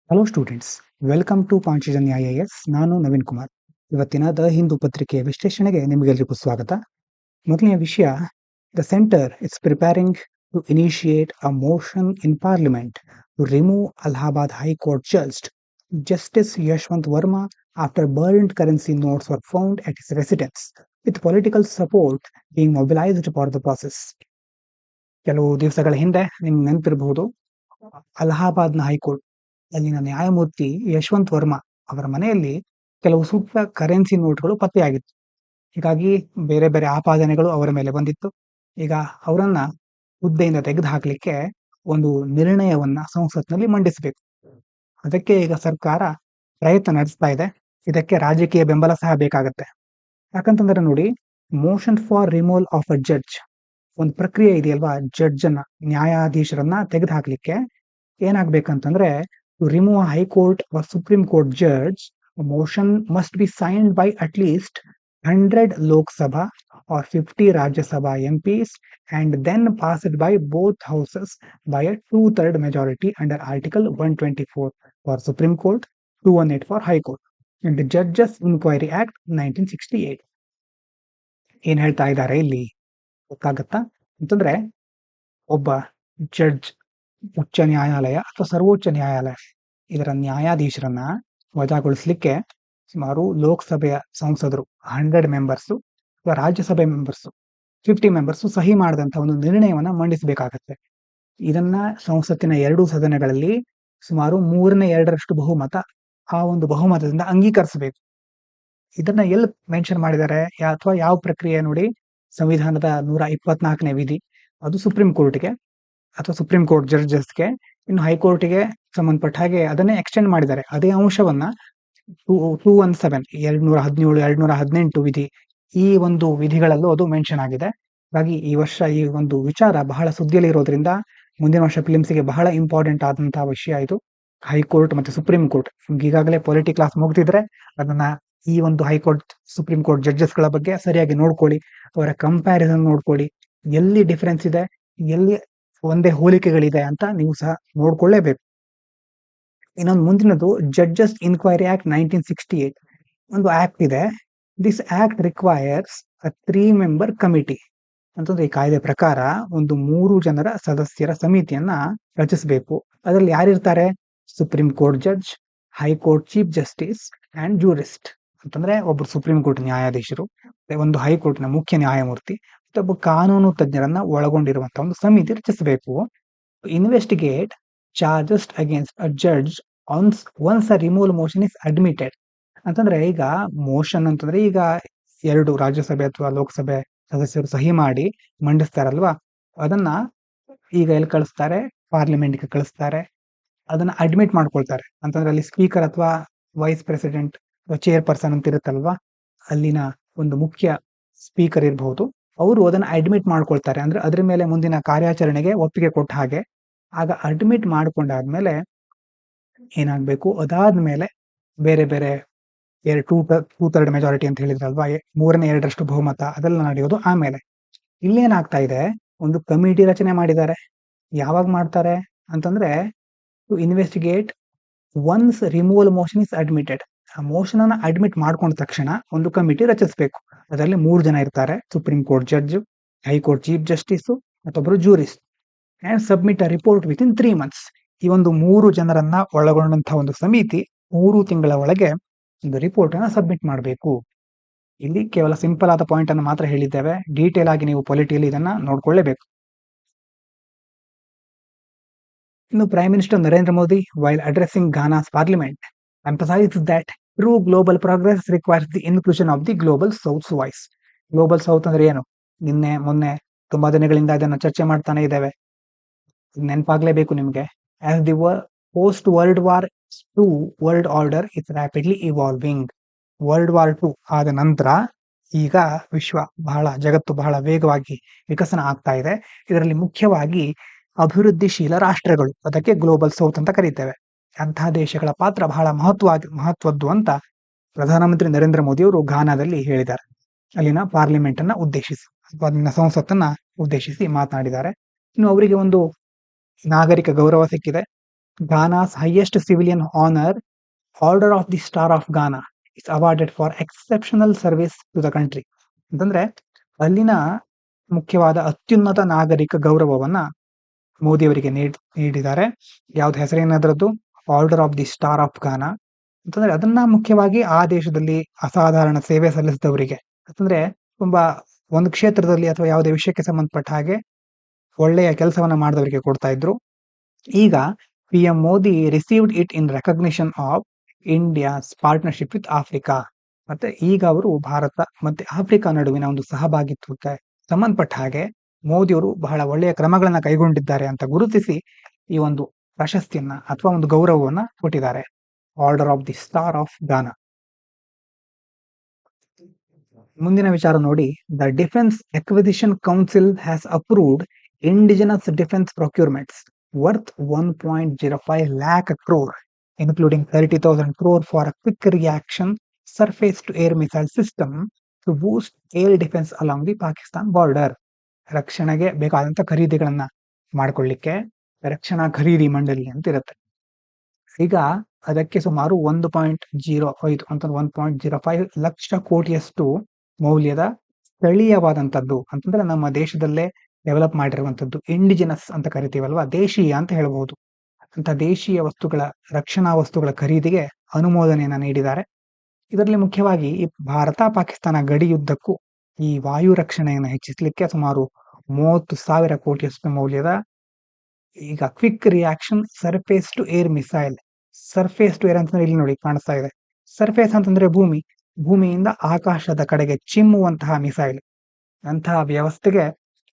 Hello students, welcome to Panchajanya IAS. ನಾನು ನವೀನ್ ಕುಮಾರ್. ಇವತ್ತಿನ the Hindu ಪತ್ರಿಕೆಯ ವಿಶ್ಲೇಷಣೆಗೆ ನಿಮಗೆಲ್ಲರಿಗೂ ಸ್ವಾಗತ. ಮೊದಲನೆಯ ವಿಷಯ, the centre is preparing to initiate a motion in parliament to remove Allahabad High Court justice Yashwant Varma after burned currency notes were found at his residence, with political support being mobilized for the process. ಕೆಲವು ದಿವಸಗಳ ಹಿಂದೆ ನಿಮ್ಗೆ ನೆನಪಿರಬಹುದು, ಅಲಹಾಬಾದ್ನ high court ಅಲ್ಲಿನ ನ್ಯಾಯಮೂರ್ತಿ ಯಶವಂತ್ ವರ್ಮಾ ಅವರ ಮನೆಯಲ್ಲಿ ಕೆಲವು ಸೂಕ್ತ ಕರೆನ್ಸಿ ನೋಟ್ಗಳು ಪತ್ತೆಯಾಗಿತ್ತು. ಹೀಗಾಗಿ ಬೇರೆ ಬೇರೆ ಆಪಾದನೆಗಳು ಅವರ ಮೇಲೆ ಬಂದಿತ್ತು. ಈಗ ಅವರನ್ನ ಹುದ್ದೆಯಿಂದ ತೆಗೆದು ಹಾಕಲಿಕ್ಕೆ ಒಂದು ನಿರ್ಣಯವನ್ನ ಸಂಸತ್ನಲ್ಲಿ ಮಂಡಿಸಬೇಕು. ಅದಕ್ಕೆ ಈಗ ಸರ್ಕಾರ ಪ್ರಯತ್ನ ನಡೆಸ್ತಾ ಇದೆ. ಇದಕ್ಕೆ ರಾಜಕೀಯ ಬೆಂಬಲ ಸಹ ಬೇಕಾಗತ್ತೆ. ಯಾಕಂತಂದ್ರೆ ನೋಡಿ, motion for removal of a judge ಒಂದು ಪ್ರಕ್ರಿಯೆ ಇದೆಯಲ್ವಾ, ಜಡ್ಜ್ ಅನ್ನ, ನ್ಯಾಯಾಧೀಶರನ್ನ ತೆಗೆದು ಹಾಕ್ಲಿಕ್ಕೆ ಏನಾಗ್ಬೇಕಂತಂದ್ರೆ, to remove a high court or supreme court judge, a motion must be signed by at least 100 Lok Sabha or 50 Rajya Sabha MPs and then passed by both houses by a 2/3 majority under Article 124 for Supreme Court, 218 for High Court and the Judges Inquiry Act 1968. ಏನ್ ಹೇಳ್ತಾ ಇದ್ದಾರೆ ಇಲ್ಲಿ ಗೊತ್ತಾಗತ್ತಾ ಅಂತಂದ್ರೆ, ಒಬ್ಬ judge ಉಚ್ಚ ನ್ಯಾಯಾಲಯ ಅಥವಾ ಸರ್ವೋಚ್ಚ ನ್ಯಾಯಾಲಯ ಇದರ ನ್ಯಾಯಾಧೀಶರನ್ನ ವಜಾಗೊಳಿಸ್ಲಿಕ್ಕೆ ಸುಮಾರು ಲೋಕಸಭೆಯ ಸಂಸದರು 100 ಮೆಂಬರ್ಸು ಅಥವಾ ರಾಜ್ಯಸಭೆ ಮೆಂಬರ್ಸು 50 ಮೆಂಬರ್ಸು ಸಹಿ ಮಾಡಿದಂತ ಒಂದು ನಿರ್ಣಯವನ್ನ ಮಂಡಿಸಬೇಕಾಗತ್ತೆ. ಇದನ್ನ ಸಂಸತ್ತಿನ 2 ಸದನಗಳಲ್ಲಿ ಸುಮಾರು 3/2 ಬಹುಮತ, ಆ ಒಂದು ಬಹುಮತದಿಂದ ಅಂಗೀಕರಿಸಬೇಕು. ಇದನ್ನ ಎಲ್ಲಿ ಮೆನ್ಷನ್ ಮಾಡಿದ್ದಾರೆ ಅಥವಾ ಯಾವ ಪ್ರಕ್ರಿಯೆ ನೋಡಿ, ಸಂವಿಧಾನದ 124ನೇ ವಿಧಿ, ಅದು ಸುಪ್ರೀಂ ಕೋರ್ಟ್ಗೆ ಅಥವಾ ಸುಪ್ರೀಂ ಕೋರ್ಟ್ ಜಡ್ಜಸ್ಗೆ, ಇನ್ನು ಹೈಕೋರ್ಟ್ಗೆ ಸಂಬಂಧಪಟ್ಟ ಹಾಗೆ ಅದನ್ನೇ ಎಕ್ಸ್ಟೆಂಡ್ ಮಾಡಿದ್ದಾರೆ. ಅದೇ ಅಂಶವನ್ನ 217, 217, 218 ವಿಧಿ, ಈ ಒಂದು ವಿಧಿಗಳಲ್ಲೂ ಅದು ಮೆನ್ಷನ್ ಆಗಿದೆ. ಹಾಗಾಗಿ ಈ ವರ್ಷ ಈ ಒಂದು ವಿಚಾರ ಬಹಳ ಸುದ್ದಿಯಲ್ಲಿ ಇರೋದ್ರಿಂದ ಮುಂದಿನ ವರ್ಷ ಫಿಲಿಮ್ಸ್ಗೆ ಬಹಳ ಇಂಪಾರ್ಟೆಂಟ್ ಆದಂತಹ ವಿಷಯ ಇದು. ಹೈಕೋರ್ಟ್ ಮತ್ತೆ ಸುಪ್ರೀಂ ಕೋರ್ಟ್, ಈಗಾಗಲೇ ಪೊಲಿಟಿ ಕ್ಲಾಸ್ ಮುಗ್ದಿದ್ರೆ ಅದನ್ನ ಈ ಒಂದು ಹೈಕೋರ್ಟ್ ಸುಪ್ರೀಂ ಕೋರ್ಟ್ ಜಡ್ಜಸ್ಗಳ ಬಗ್ಗೆ ಸರಿಯಾಗಿ ನೋಡ್ಕೊಳ್ಳಿ, ಅವರ ಕಂಪ್ಯಾರಿಸನ್ ನೋಡ್ಕೊಳ್ಳಿ, ಎಲ್ಲಿ ಡಿಫರೆನ್ಸ್ ಇದೆ, ಎಲ್ಲಿ ಒಂದೇ ಹೋಲಿಕೆಗಳಿದೆ ಅಂತ ನೀವು ಸಹ ನೋಡ್ಕೊಳ್ಳೇಬೇಕು. ಇನ್ನೊಂದು ಮುಂದಿನದು ಜಡ್ಜಸ್ ಇನ್ಕ್ವೈರಿ ಆಕ್ಟ್ 1968 ಒಂದು ಆಕ್ಟ್ ಇದೆ. This act requires a 3 member committee ಅಂತಂದ್ರೆ, ಈ ಕಾಯ್ದೆ ಪ್ರಕಾರ ಒಂದು 3 ಜನರ ಸದಸ್ಯರ ಸಮಿತಿಯನ್ನ ರಚಿಸಬೇಕು. ಅದರಲ್ಲಿ ಯಾರಿರ್ತಾರೆ? Supreme court judge, high court chief justice and jurist ಅಂತಂದ್ರೆ ಒಬ್ರು ಸುಪ್ರೀಂ ಕೋರ್ಟ್ ನ್ಯಾಯಾಧೀಶರು, ಒಂದು ಹೈಕೋರ್ಟ್ ನ ಮುಖ್ಯ ನ್ಯಾಯಮೂರ್ತಿ, ಒಬ್ಬ ಕಾನೂನು ತಜ್ಞರನ್ನ ಒಳಗೊಂಡಿರುವಂತಹ ಒಂದು ಸಮಿತಿ ರಚಿಸಬೇಕು. Investigate charges against a judge once a removal motion is admitted ಅಂತಂದ್ರೆ, ಈಗ ಮೋಷನ್ ಅಂತಂದ್ರೆ ಈಗ 2 ರಾಜ್ಯಸಭೆ ಅಥವಾ ಲೋಕಸಭೆ ಸದಸ್ಯರು ಸಹಿ ಮಾಡಿ ಮಂಡಿಸ್ತಾರಲ್ವಾ, ಅದನ್ನ ಈಗ ಎಲ್ಲಿ ಕಳಿಸ್ತಾರೆ? ಪಾರ್ಲಿಮೆಂಟ್ಗೆ ಕಳಿಸ್ತಾರೆ. ಅದನ್ನ ಅಡ್ಮಿಟ್ ಮಾಡ್ಕೊಳ್ತಾರೆ ಅಂತಂದ್ರೆ, ಅಲ್ಲಿ ಸ್ಪೀಕರ್ ಅಥವಾ ವೈಸ್ ಪ್ರೆಸಿಡೆಂಟ್ ಚೇರ್ ಪರ್ಸನ್ ಅಂತ ಇರುತ್ತಲ್ವಾ, ಅಲ್ಲಿನ ಒಂದು ಮುಖ್ಯ ಸ್ಪೀಕರ್ ಇರಬಹುದು, ಅವರು ಅದನ್ನ ಅಡ್ಮಿಟ್ ಮಾಡ್ಕೊಳ್ತಾರೆ. ಅಂದ್ರೆ ಅದ್ರ ಮೇಲೆ ಮುಂದಿನ ಕಾರ್ಯಾಚರಣೆಗೆ ಒಪ್ಪಿಗೆ ಕೊಟ್ಟ ಹಾಗೆ. ಆಗ ಅಡ್ಮಿಟ್ ಮಾಡ್ಕೊಂಡಾದ್ಮೇಲೆ ಏನಾಗ್ಬೇಕು? ಅದಾದ್ಮೇಲೆ ಬೇರೆ ಬೇರೆ 2/3 ಮೆಜಾರಿಟಿ ಅಂತ ಹೇಳಿದ್ರಲ್ವಾ, 3/2 ಬಹುಮತ, ಅದೆಲ್ಲ ನಡೆಯೋದು ಆಮೇಲೆ. ಇಲ್ಲೇನಾಗ್ತಾ ಇದೆ? ಒಂದು ಕಮಿಟಿ ರಚನೆ ಮಾಡಿದ್ದಾರೆ. ಯಾವಾಗ ಮಾಡ್ತಾರೆ ಅಂತಂದ್ರೆ, to investigate once removal motion is admitted. ಆ ಮೋಷನ್ ಅನ್ನ ಅಡ್ಮಿಟ್ ಮಾಡ್ಕೊಂಡ ತಕ್ಷಣ ಒಂದು ಕಮಿಟಿ ರಚಿಸಬೇಕು. ಅದರಲ್ಲಿ 3 ಜನ ಇರ್ತಾರೆ, supreme court judge, high court chief justice ಮತ್ತೊಬ್ಬರು jurist, and submit a report with in 3 months. ಈ ಒಂದು 3 ಜನರನ್ನ ಒಳಗೊಂಡಂತಹ ಒಂದು ಸಮಿತಿ 3 ತಿಂಗಳ ಒಳಗೆ ಒಂದು ರಿಪೋರ್ಟ್ ಅನ್ನ ಸಬ್ಮಿಟ್ ಮಾಡಬೇಕು. ಇಲ್ಲಿ ಕೇವಲ ಸಿಂಪಲ್ ಆದ ಪಾಯಿಂಟ್ ಅನ್ನು ಮಾತ್ರ ಹೇಳಿದ್ದೇವೆ. ಡೀಟೇಲ್ ಆಗಿ ನೀವು ಪೊಲಿಟಿಯಲ್ಲಿ ಇದನ್ನ ನೋಡ್ಕೊಳ್ಳೇಬೇಕು. ಇನ್ನು prime minister Narendra Modi, while addressing Ghana's parliament, emphasized that true global progress requires the inclusion of the global south's voice. Global south ಅಂದ್ರೆ ಏನು? ನಿನ್ನೆ ಮೊನ್ನೆ ತುಂಬಾ ದಿನಗಳಿಂದ ಇದನ್ನ ಚರ್ಚೆ ಮಾಡ್ತಾನೆ ಇದ್ದೇವೆ, ನೆನಪಾಗ್ಲೇಬೇಕು ನಿಮ್ಗೆ. As the post world war II world order is rapidly evolving. World war II ಆದ ನಂತರ ಈಗ ಜಗತ್ತು ಬಹಳ ವೇಗವಾಗಿ ವಿಕಸನ ಆಗ್ತಾ ಇದೆ. ಇದರಲ್ಲಿ ಮುಖ್ಯವಾಗಿ ಅಭಿವೃದ್ಧಿಶೀಲ ರಾಷ್ಟ್ರಗಳು, ಅದಕ್ಕೆ ಗ್ಲೋಬಲ್ ಸೌತ್ ಅಂತ ಕರೀತೇವೆ, ಅಂತಹ ದೇಶಗಳ ಪಾತ್ರ ಬಹಳ ಮಹತ್ವದ್ದು ಅಂತ ಪ್ರಧಾನಮಂತ್ರಿ ನರೇಂದ್ರ ಮೋದಿ ಅವರು ಘಾನಾದಲ್ಲಿ ಹೇಳಿದ್ದಾರೆ. ಅಲ್ಲಿನ ಪಾರ್ಲಿಮೆಂಟ್ ಅನ್ನ ಉದ್ದೇಶಿಸಿ ಅಥವಾ ಅಲ್ಲಿನ ಸಂಸತ್ತನ್ನ ಉದ್ದೇಶಿಸಿ ಮಾತನಾಡಿದ್ದಾರೆ. ಇನ್ನು ಅವರಿಗೆ ಒಂದು ನಾಗರಿಕ ಗೌರವ ಸಿಕ್ಕಿದೆ. Ghana's highest civilian honour, Order of the Star of Ghana, is awarded for exceptional service to the country. ಅಂತಂದ್ರೆ ಅಲ್ಲಿನ ಮುಖ್ಯವಾದ ಅತ್ಯುನ್ನತ ನಾಗರಿಕ ಗೌರವವನ್ನ ಮೋದಿ ಅವರಿಗೆ ನೀಡಿದ್ದಾರೆ. ಯಾವ್ದು ಹೆಸರೇನಾದ್ರದ್ದು? Order of the Star of Ghana ಅಂತಂದ್ರೆ ಅದನ್ನ ಮುಖ್ಯವಾಗಿ ಆ ದೇಶದಲ್ಲಿ ಅಸಾಧಾರಣ ಸೇವೆ ಸಲ್ಲಿಸಿದವರಿಗೆ, ಅಂತಂದ್ರೆ ತುಂಬಾ ಒಂದು ಕ್ಷೇತ್ರದಲ್ಲಿ ಅಥವಾ ಯಾವುದೇ ವಿಷಯಕ್ಕೆ ಸಂಬಂಧಪಟ್ಟ ಹಾಗೆ ಒಳ್ಳೆಯ ಕೆಲಸವನ್ನ ಮಾಡಿದವರಿಗೆ ಕೊಡ್ತಾ ಇದ್ರು. ಈಗ PM Modi received it in recognition of India's partnership with Africa. ಮತ್ತೆ ಈಗ ಅವರು ಭಾರತ ಮತ್ತೆ ಆಫ್ರಿಕಾ ನಡುವಿನ ಒಂದು ಸಹಭಾಗಿತ್ವಕ್ಕೆ ಸಂಬಂಧಪಟ್ಟ ಹಾಗೆ ಮೋದಿ ಅವರು ಬಹಳ ಒಳ್ಳೆಯ ಕ್ರಮಗಳನ್ನ ಕೈಗೊಂಡಿದ್ದಾರೆ ಅಂತ ಗುರುತಿಸಿ ಈ ಒಂದು ಪ್ರಶಸ್ತಿಯನ್ನ ಅಥವಾ ಒಂದು ಗೌರವವನ್ನ ಕೊಟ್ಟಿದ್ದಾರೆ, Order of the Star of Ghana. ಮುಂದಿನ ವಿಚಾರ ನೋಡಿ, the Defence Acquisition Council has approved indigenous defence procurements worth 1.05 lakh crore, including 30,000 crore for a quick reaction surface to air missile system to boost air defense along the Pakistan border. ರಕ್ಷಣೆಗೆ ಬೇಕಾದಂತ ಖರೀದಿಗಳನ್ನ ಮಾಡಿಕೊಳ್ಳಿಕ್ಕೆ ರಕ್ಷಣಾ ಖರೀದಿ ಮಂಡಳಿ ಅಂತ ಇರುತ್ತೆ. ಈಗ ಅದಕ್ಕೆ ಸುಮಾರು 1.05 ಲಕ್ಷ ಕೋಟಿಯಷ್ಟು ಮೌಲ್ಯದ ಸ್ಥಳೀಯವಾದಂಥದ್ದು, ಅಂತಂದ್ರೆ ನಮ್ಮ ದೇಶದಲ್ಲೇ ಡೆವಲಪ್ ಮಾಡಿರುವಂತದ್ದು, ಇಂಡಿಜಿನಸ್ ಅಂತ ಕರಿತೀವಲ್ವಾ, ದೇಶೀಯ ಅಂತ ಹೇಳಬಹುದು, ಅಂತ ದೇಶೀಯ ವಸ್ತುಗಳ ರಕ್ಷಣಾ ವಸ್ತುಗಳ ಖರೀದಿಗೆ ಅನುಮೋದನೆಯನ್ನ ನೀಡಿದ್ದಾರೆ. ಇದರಲ್ಲಿ ಮುಖ್ಯವಾಗಿ ಈ ಭಾರತ ಪಾಕಿಸ್ತಾನ ಗಡಿಯುದ್ದಕ್ಕೂ ಈ ವಾಯು ರಕ್ಷಣೆಯನ್ನು ಹೆಚ್ಚಿಸಲಿಕ್ಕೆ ಸುಮಾರು 30,000 ಕೋಟಿಯಷ್ಟು ಮೌಲ್ಯದ ಈಗ quick reaction surface to air missile. Surface to air ಅಂತಂದ್ರೆ ಇಲ್ಲಿ ನೋಡಿ ಕಾಣಿಸ್ತಾ ಇದೆ, ಸರ್ಫೇಸ್ ಅಂತಂದ್ರೆ ಭೂಮಿ, ಭೂಮಿಯಿಂದ ಆಕಾಶದ ಕಡೆಗೆ ಚಿಮ್ಮುವಂತಹ ಮಿಸೈಲ್, ಅಂತಹ ವ್ಯವಸ್ಥೆಗೆ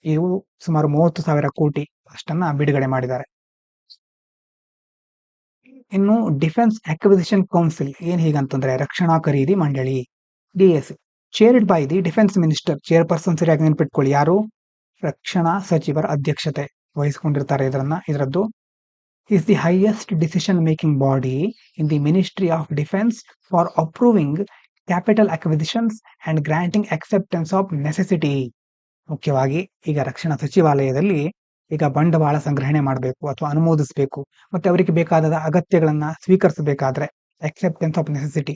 ಇವು ಸುಮಾರು 30,000 ಕೋಟಿ ಅಷ್ಟನ್ನ ಬಿಡುಗಡೆ ಮಾಡಿದ್ದಾರೆ. ಇನ್ನು ಡಿಫೆನ್ಸ್ ಅಕ್ವಿಸಿಷನ್ ಕೌನ್ಸಿಲ್ ಏನ್ ಹೀಗಂತಂದ್ರೆ ರಕ್ಷಣಾ ಖರೀದಿ ಮಂಡಳಿ, DAC, chaired by the defence minister. Chairperson ಸರಿಯಾಗಿ ನೆನ್ಪಿಟ್ಕೊಳ್ಳಿ, ಯಾರು? ರಕ್ಷಣಾ ಸಚಿವರ ಅಧ್ಯಕ್ಷತೆ ವಹಿಸಿಕೊಂಡಿರ್ತಾರೆ ಇದರದ್ದು. is the highest decision making body in the Ministry of Defense for approving capital acquisitions and granting acceptance of necessity. ಮುಖ್ಯವಾಗಿ ಈಗ ರಕ್ಷಣಾ ಸಚಿವಾಲಯದಲ್ಲಿ ಈಗ ಬಂಡವಾಳ ಸಂಗ್ರಹಣೆ ಮಾಡಬೇಕು ಅಥವಾ ಅನುಮೋದಿಸಬೇಕು, ಮತ್ತೆ ಅವರಿಗೆ ಬೇಕಾದ ಅಗತ್ಯಗಳನ್ನ ಸ್ವೀಕರಿಸಬೇಕಾದ್ರೆ ಅಕ್ಸೆಪ್ಟೆನ್ಸ್ ಆಫ್ ನೆಸೆಸಿಟಿ,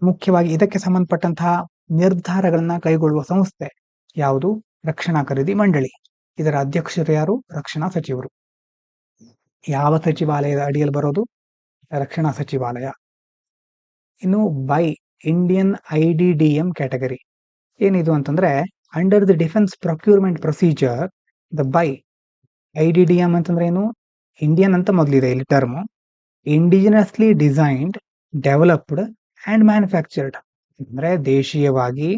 ಮುಖ್ಯವಾಗಿ ಇದಕ್ಕೆ ಸಂಬಂಧಪಟ್ಟಂತಹ ನಿರ್ಧಾರಗಳನ್ನ ಕೈಗೊಳ್ಳುವ ಸಂಸ್ಥೆ ಯಾವುದು? ರಕ್ಷಣಾ ಖರೀದಿ ಮಂಡಳಿ. ಇದರ ಅಧ್ಯಕ್ಷರು ಯಾರು? ರಕ್ಷಣಾ ಸಚಿವರು. ಯಾವ ಸಚಿವಾಲಯದ ಅಡಿಯಲ್ಲಿ ಬರೋದು? ರಕ್ಷಣಾ ಸಚಿವಾಲಯ. ಇನ್ನು ಬೈ ಇಂಡಿಯನ್ IDDM ಕ್ಯಾಟಗರಿ ಏನಿದು ಅಂತಂದ್ರೆ under the defence procurement procedure, the by IDDM ಅಂತಂದ್ರೆ ಏನು? ಇಂಡಿಯನ್ ಅಂತ ಮೊದಲಿದೆ ಇಲ್ಲಿ term, ಇಂಡಿಜಿನಸ್ಲಿ designed, developed and manufactured, ಅಂದ್ರೆ ದೇಶೀಯವಾಗಿ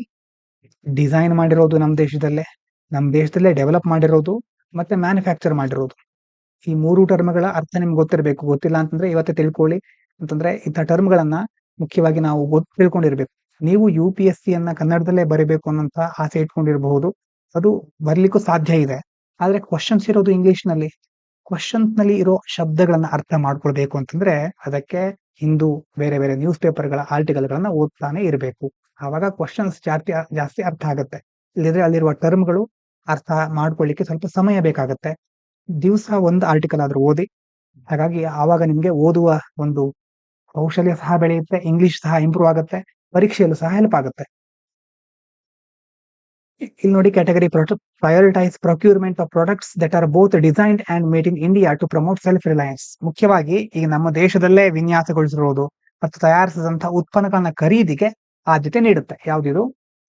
ಡಿಸೈನ್ ಮಾಡಿರೋದು ನಮ್ಮ ದೇಶದಲ್ಲೇ ಡೆವಲಪ್ ಮಾಡಿರೋದು ಮತ್ತೆ ಮ್ಯಾನುಫ್ಯಾಕ್ಚರ್ ಮಾಡಿರೋದು. ಈ 3 ಟರ್ಮ್ಗಳ ಅರ್ಥ ನಿಮ್ಗೆ ಗೊತ್ತಿರಬೇಕು. ಗೊತ್ತಿಲ್ಲ ಅಂತಂದ್ರೆ ಇವತ್ತೇ ತಿಳ್ಕೊಳ್ಳಿ. ಅಂತಂದ್ರೆ ಇಂಥ ಟರ್ಮ್ಗಳನ್ನ ಮುಖ್ಯವಾಗಿ ನಾವು ತಿಳ್ಕೊಂಡಿರ್ಬೇಕು. ನೀವು UPSC ಅನ್ನ ಕನ್ನಡದಲ್ಲೇ ಬರೀಬೇಕು ಅನ್ನೋಂತ ಆಸೆ ಇಟ್ಕೊಂಡಿರಬಹುದು, ಅದು ಬರ್ಲಿಕ್ಕೂ ಸಾಧ್ಯ ಇದೆ. ಆದ್ರೆ ಕ್ವಶನ್ಸ್ ಇರೋದು ಇಂಗ್ಲಿಷ್ ನಲ್ಲಿ. ಕ್ವಶನ್ಸ್ ನಲ್ಲಿ ಇರೋ ಶಬ್ದಗಳನ್ನ ಅರ್ಥ ಮಾಡ್ಕೊಳ್ಬೇಕು ಅಂತಂದ್ರೆ ಅದಕ್ಕೆ ಹಿಂದೂ ಬೇರೆ ಬೇರೆ ನ್ಯೂಸ್ ಪೇಪರ್ಗಳ ಆರ್ಟಿಕಲ್ಗಳನ್ನ ಓದ್ತಾನೆ ಇರಬೇಕು. ಆವಾಗ ಕ್ವಶನ್ಸ್ ಜಾಸ್ತಿ ಅರ್ಥ ಆಗುತ್ತೆ. ಇಲ್ಲಿದ್ರೆ ಅಲ್ಲಿರುವ ಟರ್ಮ್ಗಳು ಅರ್ಥ ಮಾಡ್ಕೊಳ್ಳಿಕ್ಕೆ ಸ್ವಲ್ಪ ಸಮಯ ಬೇಕಾಗತ್ತೆ. ದಿವಸ ಒಂದು ಆರ್ಟಿಕಲ್ ಆದ್ರೂ ಓದಿ. ಹಾಗಾಗಿ ಆವಾಗ ನಿಮ್ಗೆ ಓದುವ ಒಂದು ಕೌಶಲ್ಯ ಸಹ ಬೆಳೆಯುತ್ತೆ, ಇಂಗ್ಲಿಷ್ ಸಹ ಇಂಪ್ರೂವ್ ಆಗುತ್ತೆ, ಪರೀಕ್ಷೆಯಲ್ಲೂ ಸಹ ಹೆಲ್ಪ್ ಆಗುತ್ತೆ. ಇಲ್ಲಿ ನೋಡಿ category prioritise procurement of products that are both designed and made in India to promote self reliance. ಮುಖ್ಯವಾಗಿ ಈಗ ನಮ್ಮ ದೇಶದಲ್ಲೇ ವಿನ್ಯಾಸಗೊಳಿಸಿರುವುದು ಮತ್ತು ತಯಾರಿಸಿದಂತಹ ಉತ್ಪನ್ನಗಳನ್ನ ಖರೀದಿಗೆ ಆದ್ಯತೆ ನೀಡುತ್ತೆ. ಯಾವ್ದಿದು?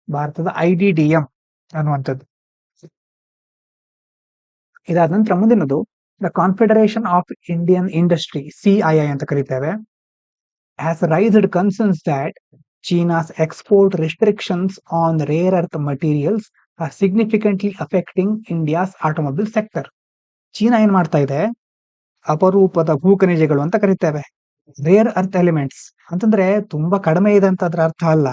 ಭಾರತದ IDDM ಅನ್ನುವಂಥದ್ದು. ಇದಾದ ನಂತರ ಮುಂದಿನದು the Confederation of Indian Industry, CII ಅಂತ ಕರೀತೇವೆ, has raised concerns that China's export restrictions on rare earth materials are significantly affecting India's automobile sector. China ಏನ್ ಮಾಡ್ತಾ ಇದೆ? ಅಪರೂಪದ ಭೂಖನಿಜಗಳು ಅಂತ ಕರಿತೇವೆ, ರೇರ್ ಅರ್ತ್ ಎಲಿಮೆಂಟ್ಸ್ ಅಂತಂದ್ರೆ ತುಂಬಾ ಕಡಿಮೆ ಇದೆ ಅಂತ ಅದ್ರ ಅರ್ಥ ಅಲ್ಲ.